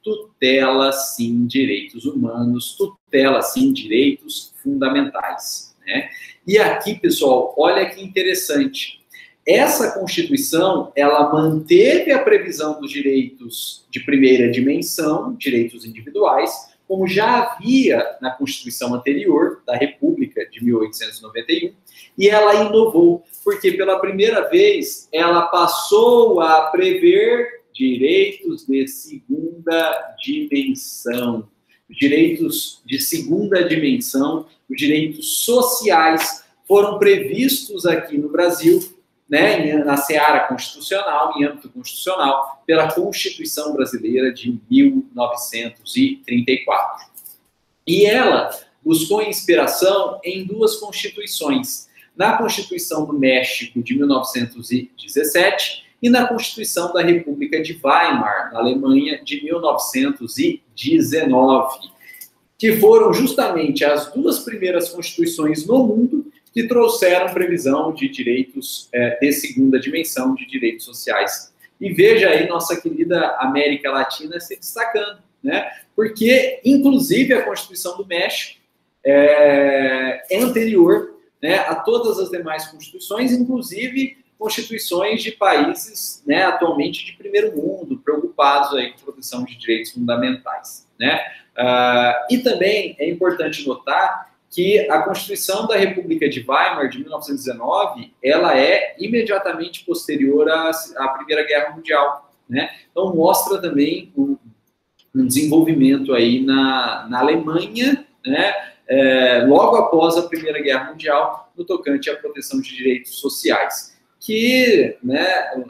[SPEAKER 1] tutela, sim, direitos humanos, tutela, sim, direitos fundamentais, né? E aqui, pessoal, olha que interessante. Essa Constituição, ela manteve a previsão dos direitos de primeira dimensão, direitos individuais, como já havia na Constituição anterior, da República de 1891, e ela inovou, porque pela primeira vez ela passou a prever direitos de segunda dimensão. Direitos de segunda dimensão, os direitos sociais foram previstos aqui no Brasil, né, na seara constitucional, em âmbito constitucional, pela Constituição Brasileira de 1934. E ela buscou inspiração em 2 constituições, na Constituição do México de 1917 e na Constituição da República de Weimar, na Alemanha, de 1919, que foram justamente as 2 primeiras constituições no mundo que trouxeram previsão de direitos de segunda dimensão, de direitos sociais E veja aí nossa querida América Latina se destacando, né? Porque, inclusive, a Constituição do México é anterior, né, a todas as demais constituições, inclusive constituições de países, né, atualmente de primeiro mundo, preocupados aí com a proteção de direitos fundamentais, né? E também é importante notar que a Constituição da República de Weimar, de 1919, ela é imediatamente posterior à Primeira Guerra Mundial, né? Então mostra também um desenvolvimento aí na Alemanha, né? Logo após a Primeira Guerra Mundial, no tocante à proteção de direitos sociais, que, né,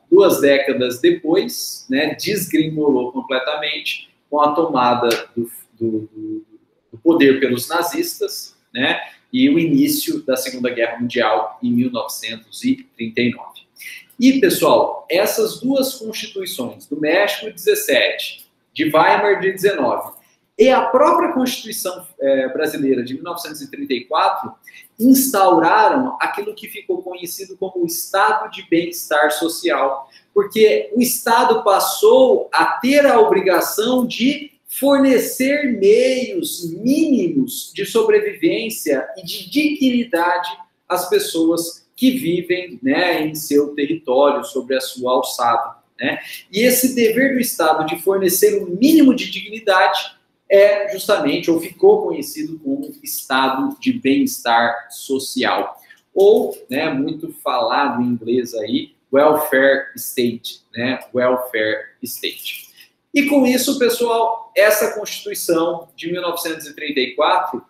[SPEAKER 1] 2 décadas depois, né, desgringolou completamente com a tomada do poder pelos nazistas, né, e o início da Segunda Guerra Mundial em 1939. E, pessoal, essas 2 constituições, do México de 17, de Weimar de 19, e a própria Constituição brasileira de 1934 instauraram aquilo que ficou conhecido como o estado de bem-estar social, porque o Estado passou a ter a obrigação de fornecer meios mínimos de sobrevivência e de dignidade às pessoas que vivem, né, em seu território, sobre a sua alçada, né? E esse dever do Estado de fornecer um mínimo de dignidade é justamente, ou ficou conhecido como estado de bem-estar social, ou, né, muito falado em inglês aí, welfare state, né, welfare state. E com isso, pessoal, essa Constituição de 1934,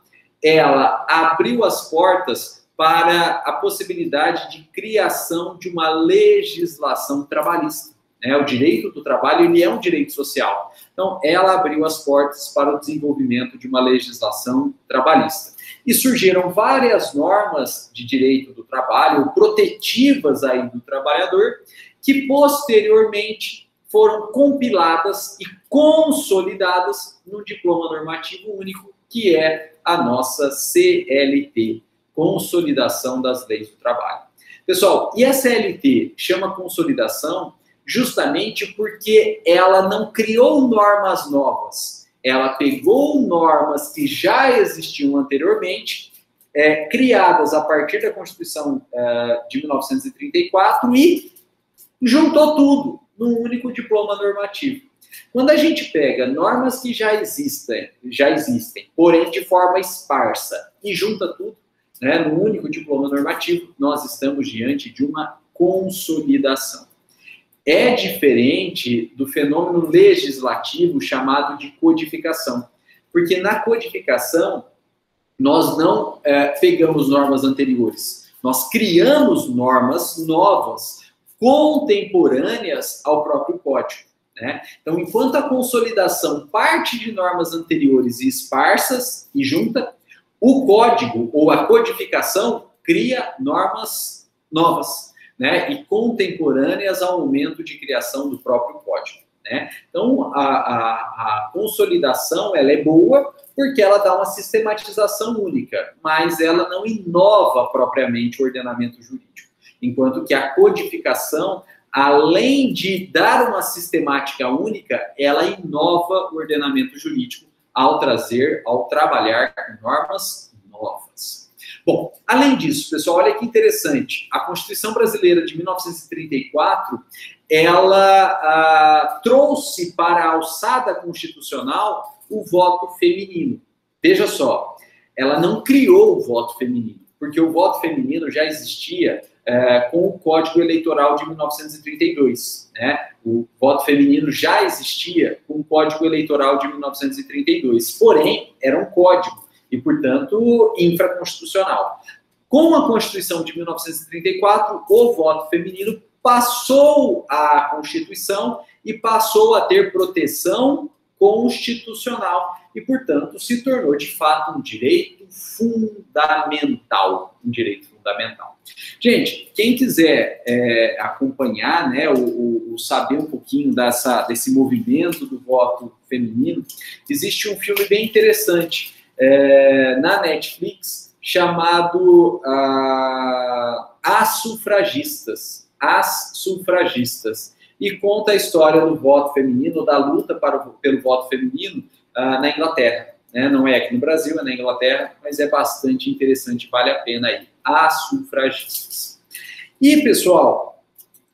[SPEAKER 1] ela abriu as portas para a possibilidade de criação de uma legislação trabalhista. O direito do trabalho, ele é um direito social. Então, ela abriu as portas para o desenvolvimento de uma legislação trabalhista. E surgiram várias normas de direito do trabalho, protetivas aí do trabalhador, que posteriormente foram compiladas e consolidadas no Diploma Normativo Único, que é a nossa CLT, Consolidação das Leis do Trabalho. Pessoal, e a CLT chama consolidação justamente porque ela não criou normas novas, ela pegou normas que já existiam anteriormente, criadas a partir da Constituição de 1934 e juntou tudo num único diploma normativo. Quando a gente pega normas que já existem, porém de forma esparsa, e junta tudo, né, num único diploma normativo, nós estamos diante de uma consolidação. É diferente do fenômeno legislativo chamado de codificação. Porque na codificação, nós não pegamos normas anteriores. Nós criamos normas novas, contemporâneas ao próprio código, né? Então, enquanto a consolidação parte de normas anteriores e esparsas e junta, o código ou a codificação cria normas novas, né, e contemporâneas ao momento de criação do próprio código, né? Então, a consolidação, ela é boa porque ela dá uma sistematização única, mas ela não inova propriamente o ordenamento jurídico, enquanto que a codificação, além de dar uma sistemática única, ela inova o ordenamento jurídico ao trabalhar com normas novas. Bom, além disso, pessoal, olha que interessante. A Constituição Brasileira de 1934, ela trouxe para a alçada constitucional o voto feminino. Veja só, ela não criou o voto feminino, porque o voto feminino já existia com o Código Eleitoral de 1932. Né? O voto feminino já existia com o Código Eleitoral de 1932, porém, era um código e, portanto, infraconstitucional. Com a Constituição de 1934, o voto feminino passou à Constituição e passou a ter proteção constitucional e, portanto, se tornou, de fato, um direito fundamental. Um direito fundamental. Gente, quem quiser acompanhar, né, saber um pouquinho desse movimento do voto feminino, existe um filme bem interessante na Netflix chamado As Sufragistas. As Sufragistas. e conta a história do voto feminino, da luta pelo voto feminino na Inglaterra. Né? Não é aqui no Brasil, é na Inglaterra, mas é bastante interessante, vale a pena aí. As sufragistas. E, pessoal,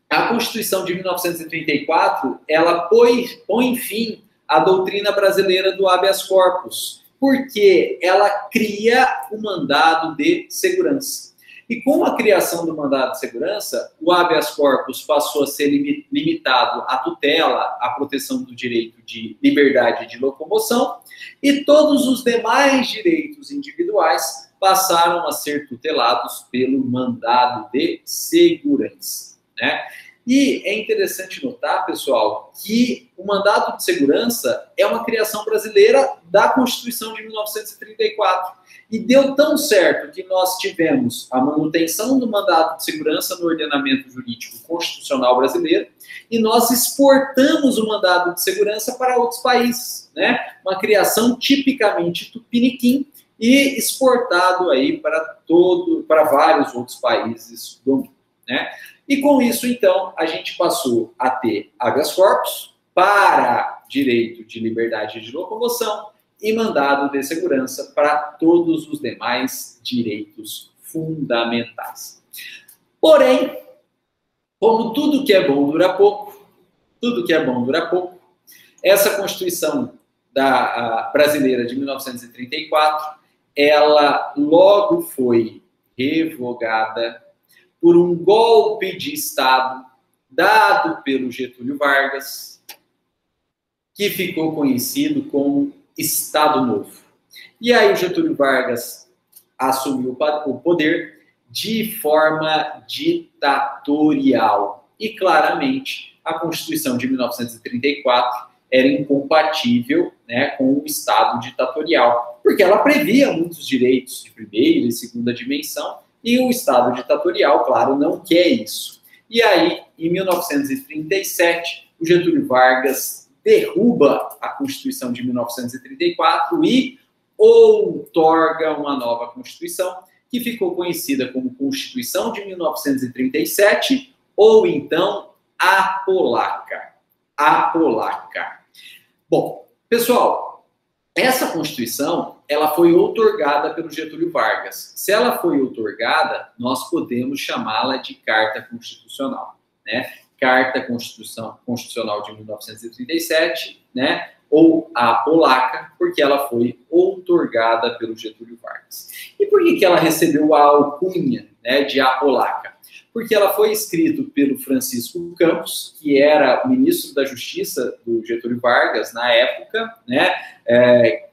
[SPEAKER 1] a Constituição de 1934, ela põe fim à doutrina brasileira do habeas corpus, porque ela cria o mandado de segurança. E com a criação do mandado de segurança, o habeas corpus passou a ser limitado à tutela, à proteção do direito de liberdade de locomoção, e todos os demais direitos individuais passaram a ser tutelados pelo mandado de segurança, né? E é interessante notar, pessoal, que o mandado de segurança é uma criação brasileira da Constituição de 1934. E deu tão certo que nós tivemos a manutenção do mandado de segurança no ordenamento jurídico constitucional brasileiro e nós exportamos o mandado de segurança para outros países, né? Uma criação tipicamente tupiniquim e exportado aí para vários outros países do mundo, né? E com isso, então, a gente passou a ter habeas corpus para direito de liberdade de locomoção e mandado de segurança para todos os demais direitos fundamentais. Porém, como tudo que é bom dura pouco, essa Constituição brasileira de 1934, ela logo foi revogada por um golpe de Estado dado pelo Getúlio Vargas, que ficou conhecido como Estado Novo. E aí o Getúlio Vargas assumiu o poder de forma ditatorial. E claramente a Constituição de 1934 era incompatível, né, com o Estado ditatorial, porque ela previa muitos direitos de primeira e segunda dimensão, e o Estado ditatorial, claro, não quer isso. E aí, em 1937, o Getúlio Vargas derruba a Constituição de 1934 e outorga uma nova Constituição, que ficou conhecida como Constituição de 1937, ou então a Polaca. A Polaca. Bom, pessoal, essa Constituição, ela foi outorgada pelo Getúlio Vargas. Se ela foi outorgada, nós podemos chamá-la de Carta Constitucional, né? Carta Constitucional de 1937, né? Ou a Polaca, porque ela foi outorgada pelo Getúlio Vargas. E por que ela recebeu a alcunha, né, de a Polaca? Porque ela foi escrita pelo Francisco Campos, que era o ministro da Justiça do Getúlio Vargas na época, né,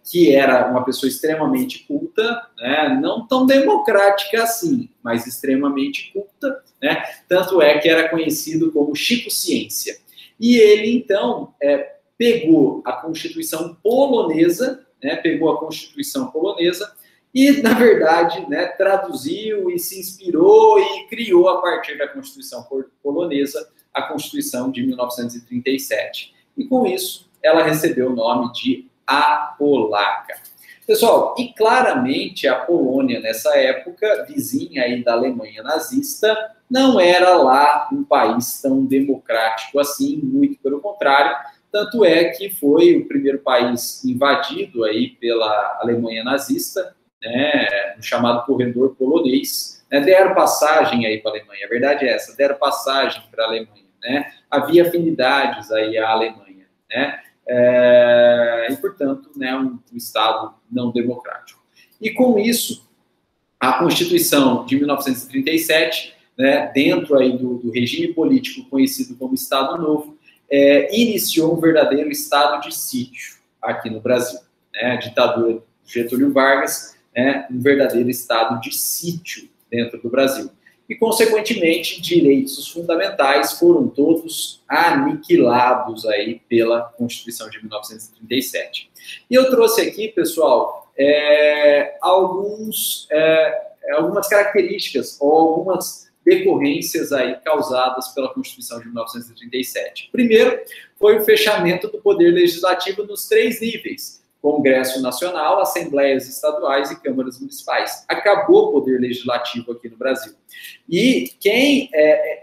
[SPEAKER 1] que era uma pessoa extremamente culta, né, não tão democrática assim, mas extremamente culta, né, tanto é que era conhecido como Chico Ciência. E ele, então, pegou a Constituição polonesa, né, e, na verdade, né, traduziu e se inspirou e criou, a partir da Constituição polonesa, a Constituição de 1937. E, com isso, ela recebeu o nome de a Polaca. Pessoal, e claramente a Polônia, nessa época, vizinha aí da Alemanha nazista, não era lá um país tão democrático assim, muito pelo contrário. Tanto é que foi o primeiro país invadido aí pela Alemanha nazista, né, no chamado corredor polonês, né, deram passagem aí para a Alemanha, a verdade é essa, deram passagem para a Alemanha, né, havia afinidades aí à Alemanha, né, e portanto, né, um Estado não democrático. E com isso, a Constituição de 1937, né, dentro aí do regime político conhecido como Estado Novo, iniciou um verdadeiro estado de sítio aqui no Brasil, né, a ditadura de Getúlio Vargas, um verdadeiro estado de sítio dentro do Brasil. E, consequentemente, direitos fundamentais foram todos aniquilados aí pela Constituição de 1937. E eu trouxe aqui, pessoal, algumas características ou algumas decorrências aí causadas pela Constituição de 1937. Primeiro, foi o fechamento do poder legislativo nos 3 níveis: Congresso Nacional, Assembleias Estaduais e Câmaras Municipais. Acabou o poder legislativo aqui no Brasil. E quem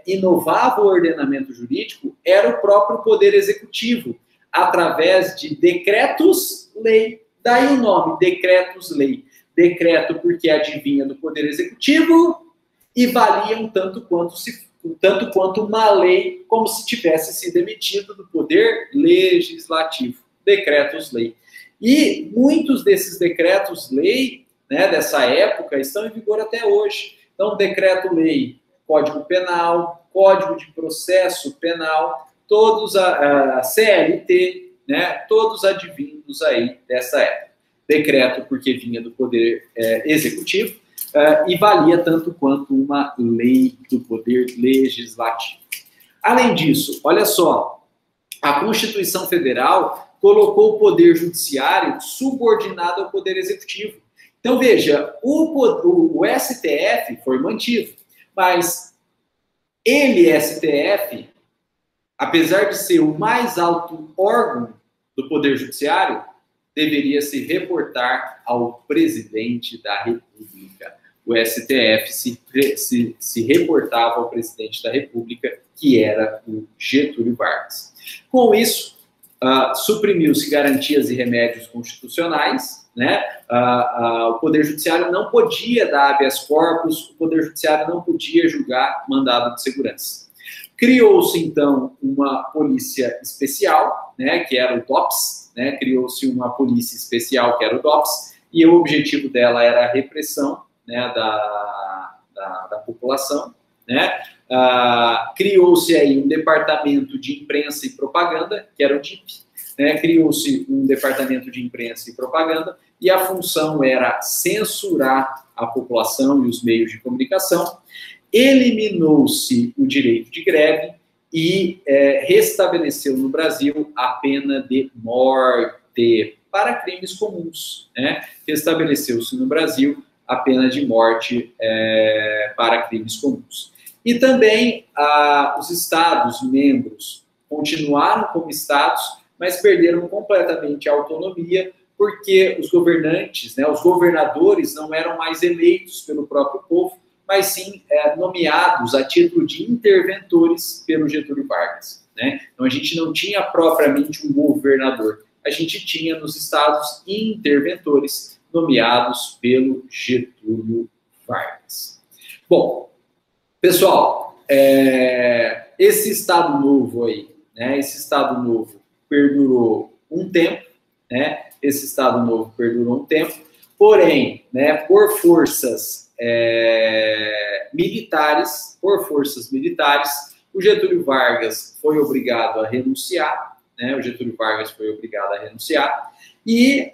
[SPEAKER 1] inovava o ordenamento jurídico era o próprio Poder Executivo, através de decretos-lei. Daí o nome, decretos-lei. Decreto porque advinha do Poder Executivo e valiam tanto quanto uma lei, como se tivesse sido emitido do Poder Legislativo. Decretos-lei. E muitos desses decretos-lei, né, dessa época, estão em vigor até hoje. Então, decreto-lei, Código Penal, Código de Processo Penal, todos a CLT, né, todos advindos aí dessa época. Decreto porque vinha do Poder Executivo e valia tanto quanto uma lei do Poder Legislativo. Além disso, olha só, a Constituição Federal colocou o Poder Judiciário subordinado ao Poder Executivo. Então, veja, o STF foi mantido, mas ele, STF, apesar de ser o mais alto órgão do Poder Judiciário, deveria se reportar ao presidente da República. O STF se reportava ao presidente da República, que era o Getúlio Vargas. Com isso, suprimiu-se garantias e remédios constitucionais, né? O Poder Judiciário não podia dar habeas corpus, o Poder Judiciário não podia julgar mandado de segurança. Criou-se, então, uma polícia especial, né, que era o DOPS, né? Criou-se uma polícia especial, que era o DOPS, e o objetivo dela era a repressão, né, da população, né? Criou-se aí um departamento de imprensa e propaganda, que era o DIP, né? Criou-se um departamento de imprensa e propaganda, e a função era censurar a população e os meios de comunicação. Eliminou-se o direito de greve e restabeleceu no Brasil a pena de morte para crimes comuns, né? Restabeleceu-se no Brasil a pena de morte para crimes comuns. E também os Estados-membros continuaram como Estados, mas perderam completamente a autonomia, porque os governantes, né, os governadores não eram mais eleitos pelo próprio povo, mas sim nomeados a título de interventores pelo Getúlio Vargas, né? Então a gente não tinha propriamente um governador, a gente tinha nos estados interventores nomeados pelo Getúlio Vargas. Bom, pessoal, esse Estado Novo aí, né? Esse Estado Novo perdurou um tempo, né? Esse Estado Novo perdurou um tempo, porém, né, por forças militares, o Getúlio Vargas foi obrigado a renunciar, né? O Getúlio Vargas foi obrigado a renunciar, e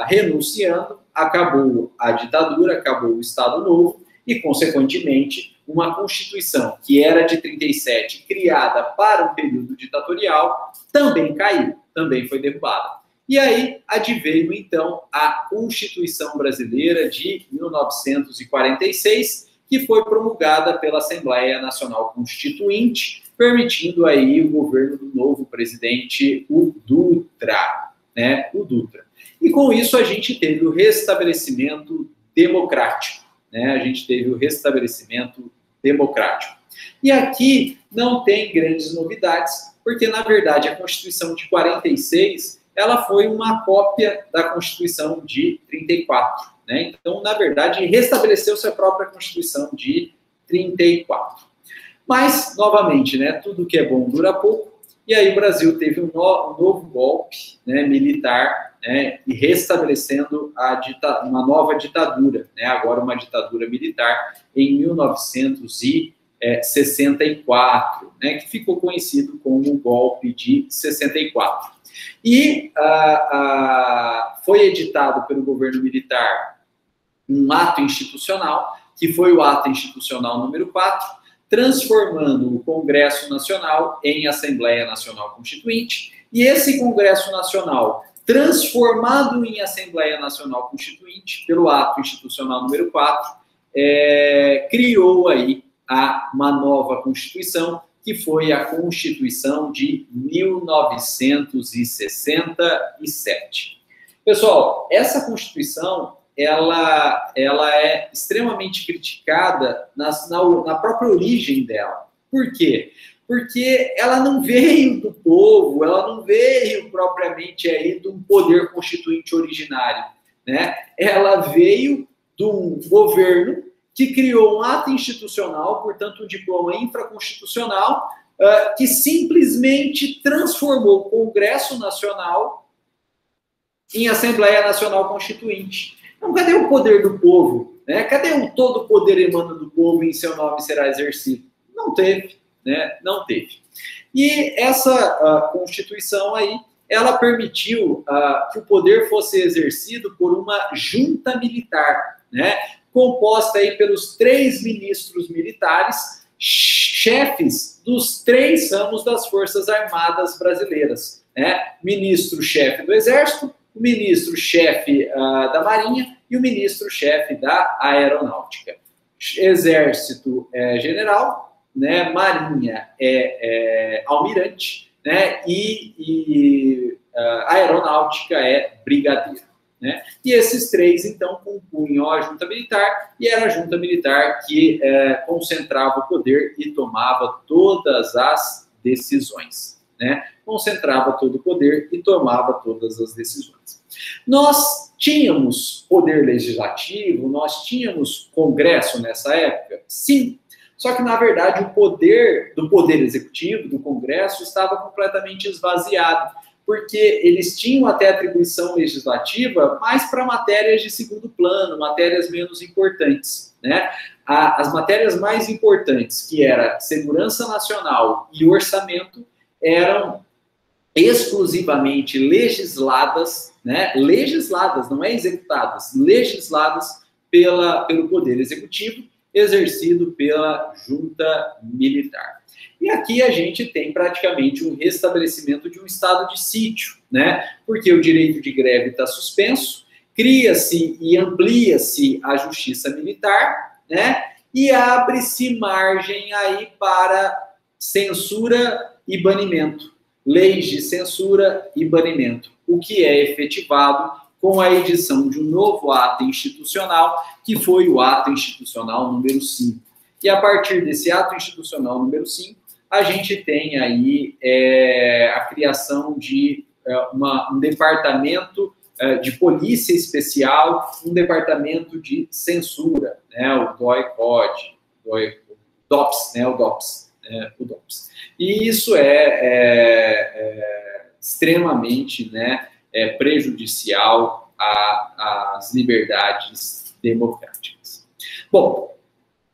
[SPEAKER 1] renunciando, acabou a ditadura, acabou o Estado Novo, e, consequentemente, uma Constituição que era de 37, criada para um período ditatorial, também caiu, também foi derrubada. E aí adveio, então, a Constituição Brasileira de 1946, que foi promulgada pela Assembleia Nacional Constituinte, permitindo aí o governo do novo presidente, o Dutra, né? O Dutra. E com isso a gente teve o restabelecimento democrático, né? A gente teve o restabelecimento democrático. E aqui não tem grandes novidades, porque, na verdade, a Constituição de 46, ela foi uma cópia da Constituição de 34, né? Então, na verdade, restabeleceu-se a própria Constituição de 34. Mas, novamente, né, tudo que é bom dura pouco, e aí o Brasil teve um novo golpe, né, militar, né, e restabelecendo uma nova ditadura, né, agora uma ditadura militar, em 1964, né, que ficou conhecido como o golpe de 64. E foi editado pelo governo militar um ato institucional, que foi o ato institucional número 4, transformando o Congresso Nacional em Assembleia Nacional Constituinte, e esse Congresso Nacional, transformado em Assembleia Nacional Constituinte, pelo ato institucional número 4, criou aí uma nova Constituição, que foi a Constituição de 1967. Pessoal, essa Constituição, ela é extremamente criticada na própria origem dela. Por quê? Porque ela não veio do povo, ela não veio propriamente aí de um poder constituinte originário, né? Ela veio de um governo que criou um ato institucional, portanto um diploma infraconstitucional, que simplesmente transformou o Congresso Nacional em Assembleia Nacional Constituinte. Então, cadê o poder do povo? Né? Cadê todo o poder emana do povo e em seu nome será exercido? Não teve, né? Não teve. E essa Constituição aí, ela permitiu que o poder fosse exercido por uma junta militar, né? Composta aí pelos 3 ministros militares, chefes dos 3 ramos das Forças Armadas brasileiras, né? Ministro-chefe do Exército, o ministro-chefe da Marinha e o ministro-chefe da Aeronáutica. Exército é general, né? Marinha é almirante, né? E Aeronáutica é brigadeiro. Né? E esses 3, então, compunham a junta militar, e era a junta militar que concentrava o poder e tomava todas as decisões. Né? Concentrava todo o poder e tomava todas as decisões. Nós tínhamos poder legislativo, nós tínhamos Congresso nessa época? Sim. Só que, na verdade, o poder do poder executivo, do Congresso, estava completamente esvaziado, porque eles tinham até atribuição legislativa, mas para matérias de segundo plano, matérias menos importantes, né? As matérias mais importantes, que era segurança nacional e orçamento, eram exclusivamente legisladas, né? Legisladas, não é executadas, legisladas pelo Poder Executivo, exercido pela junta militar. E aqui a gente tem praticamente um restabelecimento de um estado de sítio, né? Porque o direito de greve está suspenso, cria-se e amplia-se a justiça militar, né? E abre-se margem aí para censura e banimento, leis de censura e banimento, o que é efetivado com a edição de um novo ato institucional, que foi o ato institucional número 5. E a partir desse ato institucional número 5, a gente tem aí a criação de um departamento de polícia especial, um departamento de censura, né, o DOI-CODE, o DOPS, né, o DOPS. E isso é extremamente, né, prejudicial às liberdades democráticas. Bom,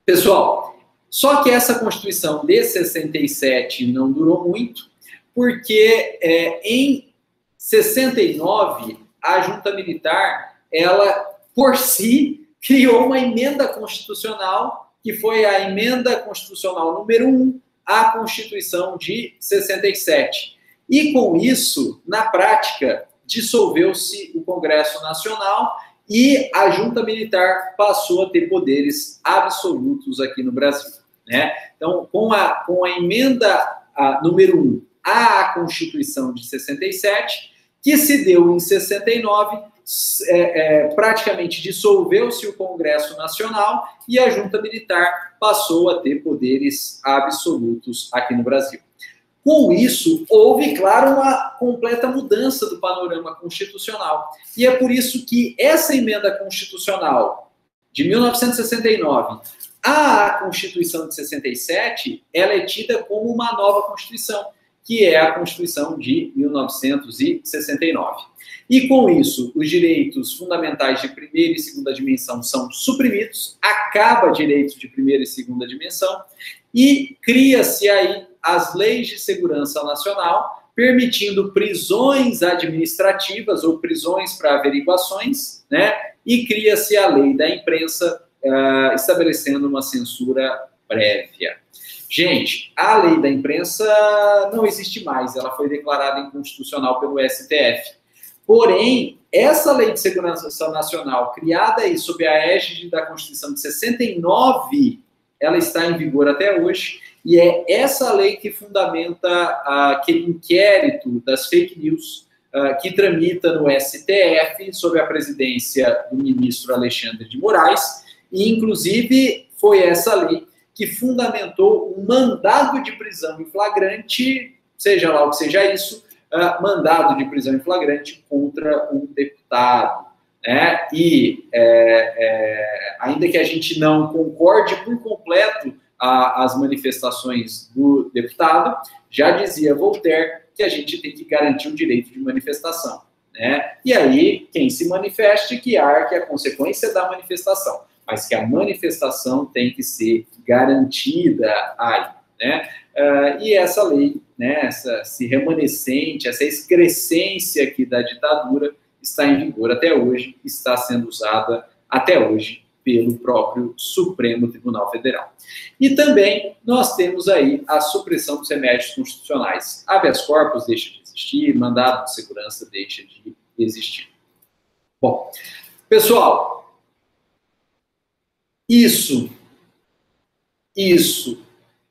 [SPEAKER 1] pessoal, só que essa Constituição de 67 não durou muito, porque em 69, a junta militar, ela, por si, criou uma emenda constitucional, que foi a emenda constitucional número 1 à Constituição de 67. E, com isso, na prática, dissolveu-se o Congresso Nacional e a junta militar passou a ter poderes absolutos aqui no Brasil. Né? Então, com a emenda número 1 à Constituição de 67, que se deu em 69, praticamente dissolveu-se o Congresso Nacional e a junta militar passou a ter poderes absolutos aqui no Brasil. Com isso, houve, claro, uma completa mudança do panorama constitucional. E é por isso que essa emenda constitucional de 1969 à Constituição de 67, ela é tida como uma nova Constituição, que é a Constituição de 1969. E com isso, os direitos fundamentais de primeira e segunda dimensão são suprimidos, acaba direitos de primeira e segunda dimensão, e cria-se aí as leis de segurança nacional, permitindo prisões administrativas ou prisões para averiguações, né? E cria-se a lei da imprensa, estabelecendo uma censura prévia. Gente, a lei da imprensa não existe mais, ela foi declarada inconstitucional pelo STF. Porém, essa lei de segurança nacional, criada aí sob a égide da Constituição de 69, ela está em vigor até hoje, e é essa lei que fundamenta aquele inquérito das fake news que tramita no STF sob a presidência do ministro Alexandre de Moraes, e inclusive foi essa lei que fundamentou um mandado de prisão em flagrante, seja lá o que seja isso, mandado de prisão em flagrante contra um deputado. Né? E, ainda que a gente não concorde por completo as manifestações do deputado, já dizia Voltaire que a gente tem que garantir o direito de manifestação. Né? E aí, quem se manifeste, que arque a consequência da manifestação, mas que a manifestação tem que ser garantida aí. Né? E essa lei, né, esse remanescente, essa excrescência aqui da ditadura está em vigor até hoje, está sendo usada até hoje pelo próprio Supremo Tribunal Federal. E também nós temos aí a supressão dos remédios constitucionais. Habeas corpus deixa de existir, mandado de segurança deixa de existir. Bom, pessoal, isso,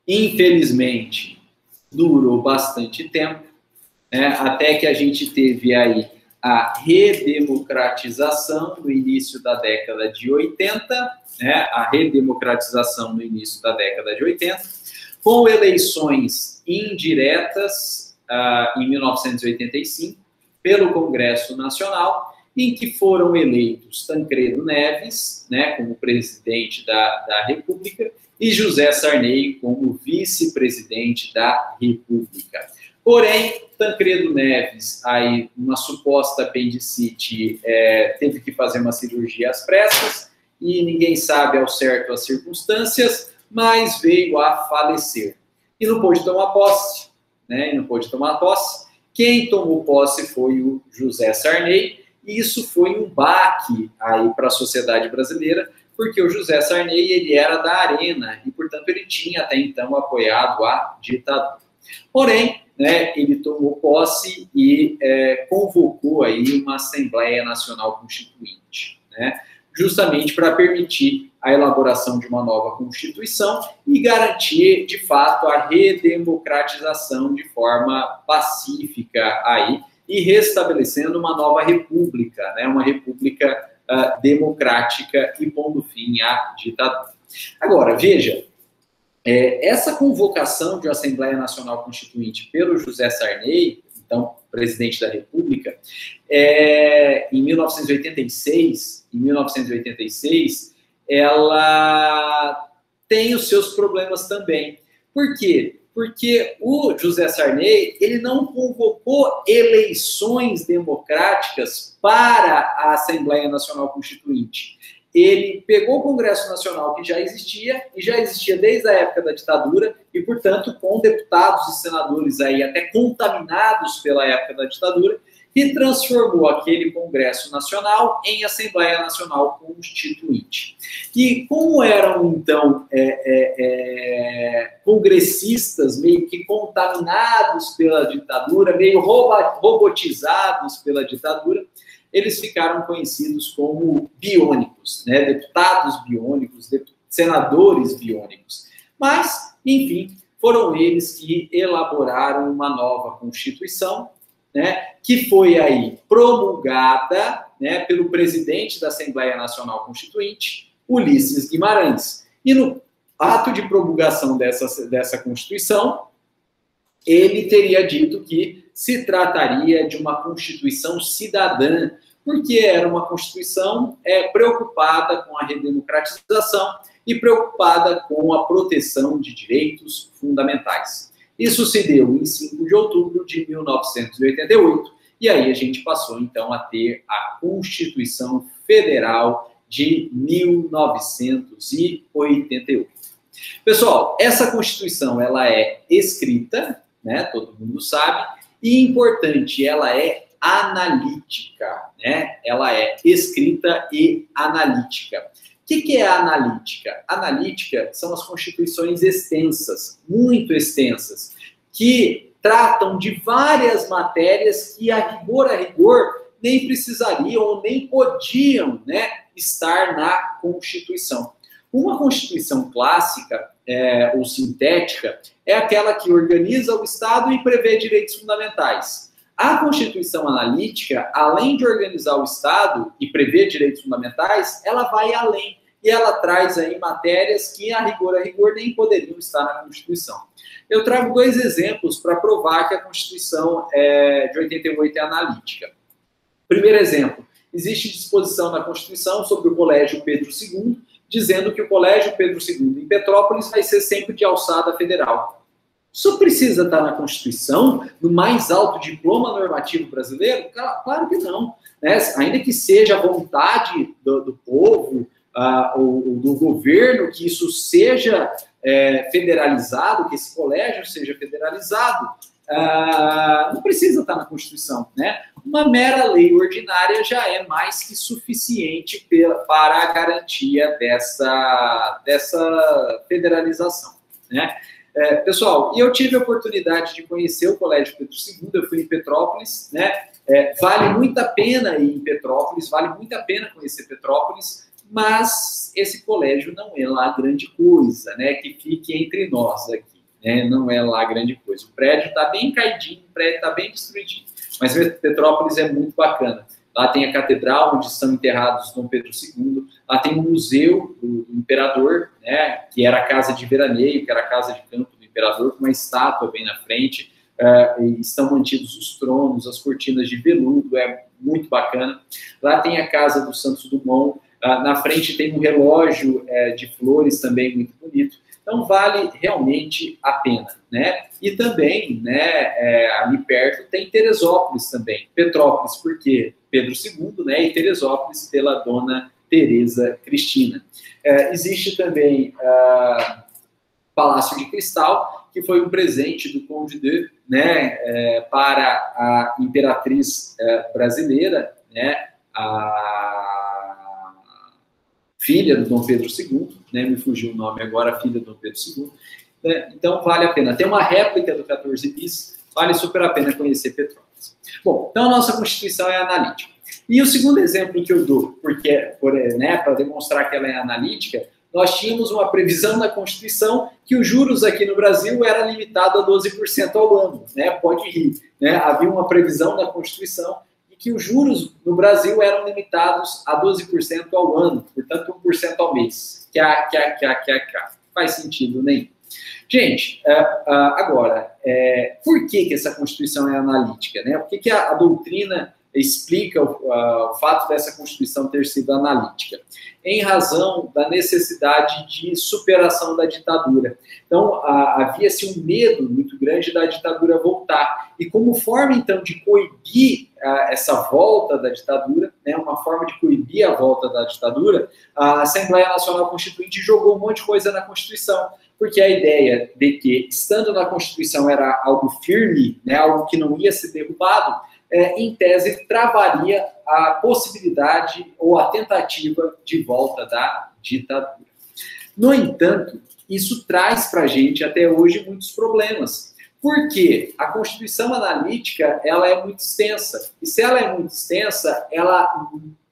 [SPEAKER 1] infelizmente, durou bastante tempo, né, até que a gente teve aí a redemocratização no início da década de 80, né, a redemocratização no início da década de 80, com eleições indiretas em 1985, pelo Congresso Nacional, em que foram eleitos Tancredo Neves, né, como presidente da República, e José Sarney como vice-presidente da República. Porém, Tancredo Neves, aí, uma suposta apendicite, teve que fazer uma cirurgia às pressas, e ninguém sabe ao certo as circunstâncias, mas veio a falecer. E não pôde tomar posse, né? Quem tomou posse foi o José Sarney, e isso foi um baque aí para a sociedade brasileira, porque o José Sarney, ele era da Arena, e, portanto, ele tinha até então apoiado a ditadura. Porém, né, ele tomou posse e convocou aí uma Assembleia Nacional Constituinte, né, justamente para permitir a elaboração de uma nova Constituição e garantir, de fato, a redemocratização de forma pacífica aí, e restabelecendo uma nova república, né, uma república democrática e pondo fim à ditadura. Agora, veja, essa convocação de uma Assembleia Nacional Constituinte pelo José Sarney, então presidente da República, em 1986, ela tem os seus problemas também. Por quê? Porque o José Sarney, ele não convocou eleições democráticas para a Assembleia Nacional Constituinte. Ele pegou o Congresso Nacional, que já existia, e já existia desde a época da ditadura, e, portanto, com deputados e senadores aí até contaminados pela época da ditadura, e transformou aquele Congresso Nacional em Assembleia Nacional Constituinte. E como eram, então, congressistas meio que contaminados pela ditadura, meio robotizados pela ditadura, eles ficaram conhecidos como biônicos, né? Deputados biônicos, senadores biônicos. Mas, enfim, foram eles que elaboraram uma nova Constituição, né, que foi aí promulgada, né, pelo presidente da Assembleia Nacional Constituinte, Ulisses Guimarães. E no ato de promulgação dessa Constituição, ele teria dito que se trataria de uma Constituição cidadã, porque era uma Constituição preocupada com a redemocratização e preocupada com a proteção de direitos fundamentais. Isso se deu em 5 de outubro de 1988, e aí a gente passou, então, a ter a Constituição Federal de 1988. Pessoal, essa Constituição, ela é escrita, né, todo mundo sabe, e importante, ela é analítica, né? Ela é escrita e analítica. O que é a analítica? Analítica são as constituições extensas, muito extensas, que tratam de várias matérias que, a rigor, nem precisariam ou nem podiam, né, estar na Constituição. Uma Constituição clássica ou sintética é aquela que organiza o Estado e prevê direitos fundamentais. A Constituição analítica, além de organizar o Estado e prever direitos fundamentais, ela vai além. e ela traz aí matérias que, a rigor, nem poderiam estar na Constituição. Eu trago 2 exemplos para provar que a Constituição de 88 é analítica. Primeiro exemplo, existe disposição na Constituição sobre o Colégio Pedro II, dizendo que o Colégio Pedro II em Petrópolis vai ser sempre de alçada federal. Isso precisa estar na Constituição, no mais alto diploma normativo brasileiro? Claro que não. Né? Ainda que seja a vontade do povo, ou do governo, que isso seja federalizado, que esse colégio seja federalizado, não precisa estar na Constituição, né? Uma mera lei ordinária já é mais que suficiente para a garantia dessa federalização, né? Pessoal, e eu tive a oportunidade de conhecer o Colégio Pedro II, eu fui em Petrópolis, né? Vale muito a pena ir em Petrópolis, vale muito a pena conhecer Petrópolis, mas esse colégio não é lá grande coisa, né? Que fique entre nós aqui, né? Não é lá grande coisa. O prédio está bem caidinho, o prédio está bem destruidinho, mas Petrópolis é muito bacana. Lá tem a catedral onde estão enterrados Dom Pedro II, lá tem o museu do imperador, né? Que era a casa de veraneio, que era a casa de campo do imperador, com uma estátua bem na frente. Estão mantidos os tronos, as cortinas de veludo, é muito bacana. Lá tem a casa do Santos Dumont. Na frente tem um relógio de flores também muito bonito. Então, vale realmente a pena, né? E também, né, ali perto tem Teresópolis também. Petrópolis, porque Pedro II, né? E Teresópolis, pela dona Teresa Cristina. Existe também Palácio de Cristal, que foi um presente do Conde de, né, para a imperatriz brasileira, né? A filha do Dom Pedro II, né, me fugiu o nome agora, filha do Dom Pedro II, né, então vale a pena. Tem uma réplica do 14 bis, vale super a pena conhecer Petrópolis. Bom, então a nossa Constituição é analítica. E o segundo exemplo que eu dou, né, para demonstrar que ela é analítica, nós tínhamos uma previsão na Constituição que os juros aqui no Brasil era limitado a 12% ao ano, né, pode rir, né, havia uma previsão na Constituição que os juros no Brasil eram limitados a 12% ao ano, portanto 1% ao mês. Faz sentido nenhum. Gente, agora, por que essa Constituição é analítica? Né? Por que a doutrina explica o fato dessa Constituição ter sido analítica? Em razão da necessidade de superação da ditadura. Então, havia-se um medo muito grande da ditadura voltar. E como forma, então, de coibir essa volta da ditadura, né, uma forma de coibir a volta da ditadura, a Assembleia Nacional Constituinte jogou um monte de coisa na Constituição, porque a ideia de que, estando na Constituição, era algo firme, né, algo que não ia ser derrubado, em tese, travaria a possibilidade ou a tentativa de volta da ditadura. No entanto, isso traz para a gente, até hoje, muitos problemas. Porque a Constituição analítica, ela é muito extensa. E se ela é muito extensa, ela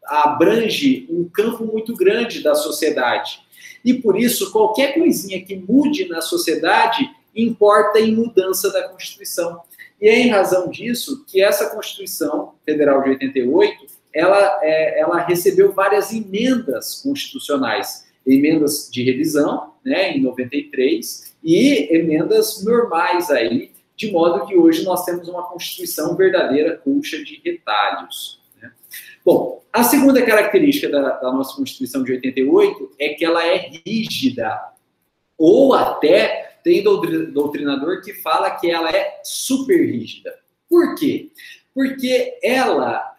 [SPEAKER 1] abrange um campo muito grande da sociedade. E por isso, qualquer coisinha que mude na sociedade importa em mudança da Constituição. E é em razão disso que essa Constituição Federal de 88, ela recebeu várias emendas constitucionais. Emendas de revisão, né, em 93, e emendas normais aí, de modo que hoje nós temos uma Constituição verdadeira colcha de retalhos. Né? Bom, a segunda característica da nossa Constituição de 88 é que ela é rígida, ou até tem doutrinador que fala que ela é super rígida. Por quê? Porque ela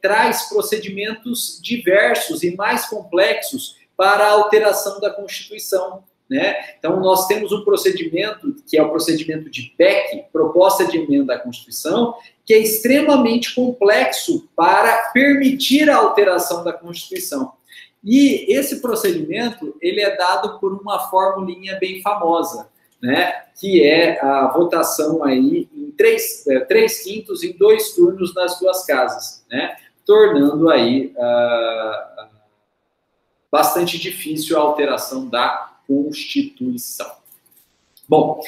[SPEAKER 1] traz procedimentos diversos e mais complexos para a alteração da Constituição. Né? Então, nós temos um procedimento, que é o procedimento de PEC, Proposta de Emenda à Constituição, que é extremamente complexo para permitir a alteração da Constituição. E esse procedimento, ele é dado por uma formulinha bem famosa, né? Que é a votação aí em 3/5 em 2 turnos nas 2 casas, né? Tornando aí bastante difícil a alteração da Constituição. Bom,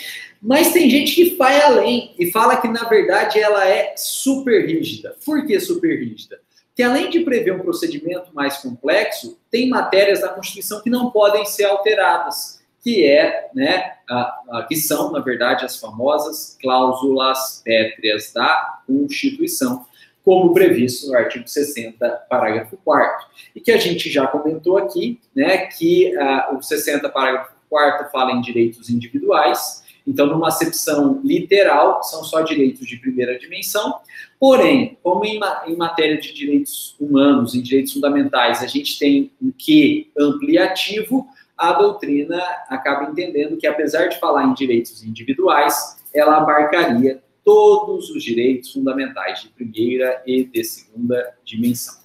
[SPEAKER 1] mas tem gente que vai além e fala que, na verdade, ela é super rígida. Por que super rígida? que além de prever um procedimento mais complexo, tem matérias da Constituição que não podem ser alteradas, que são, na verdade, as famosas cláusulas pétreas da Constituição, como previsto no artigo 60, parágrafo 4º. E que a gente já comentou aqui, né, que o 60, parágrafo 4º fala em direitos individuais. Então, numa acepção literal, são só direitos de primeira dimensão. Porém, como em matéria de direitos humanos e direitos fundamentais, a gente tem um quê ampliativo, a doutrina acaba entendendo que, apesar de falar em direitos individuais, ela abarcaria todos os direitos fundamentais de primeira e de segunda dimensão.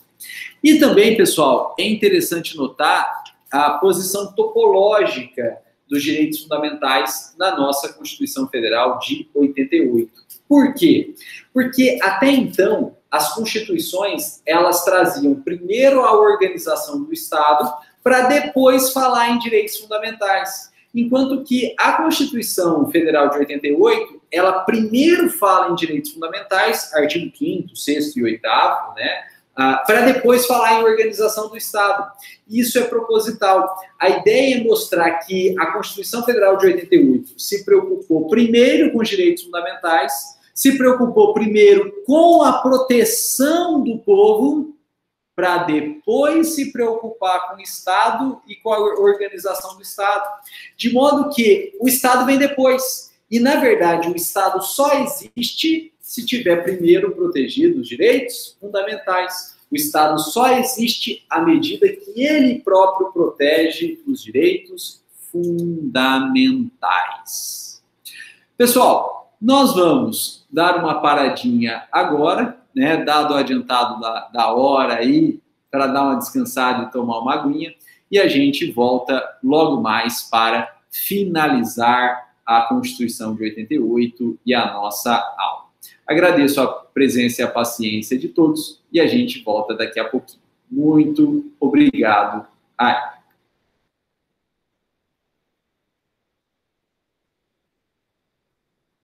[SPEAKER 1] E também, pessoal, é interessante notar a posição topológica dos direitos fundamentais na nossa Constituição Federal de 88. Por quê? Porque até então as constituições elas traziam primeiro a organização do Estado para depois falar em direitos fundamentais. Enquanto que a Constituição Federal de 88, ela primeiro fala em direitos fundamentais, artigo 5º, 6º e 8º, né? Para depois falar em organização do Estado. Isso é proposital. A ideia é mostrar que a Constituição Federal de 88 se preocupou primeiro com os direitos fundamentais, se preocupou primeiro com a proteção do povo, para depois se preocupar com o Estado e com a organização do Estado. De modo que o Estado vem depois. E, na verdade, o Estado só existe se tiver primeiro protegido os direitos fundamentais. O Estado só existe à medida que ele próprio protege os direitos fundamentais. Pessoal, nós vamos dar uma paradinha agora, né, dado o adiantado da hora aí, para dar uma descansada e tomar uma aguinha, e a gente volta logo mais para finalizar a Constituição de 88 e a nossa aula. Agradeço a presença e a paciência de todos e a gente volta daqui a pouquinho. Muito obrigado.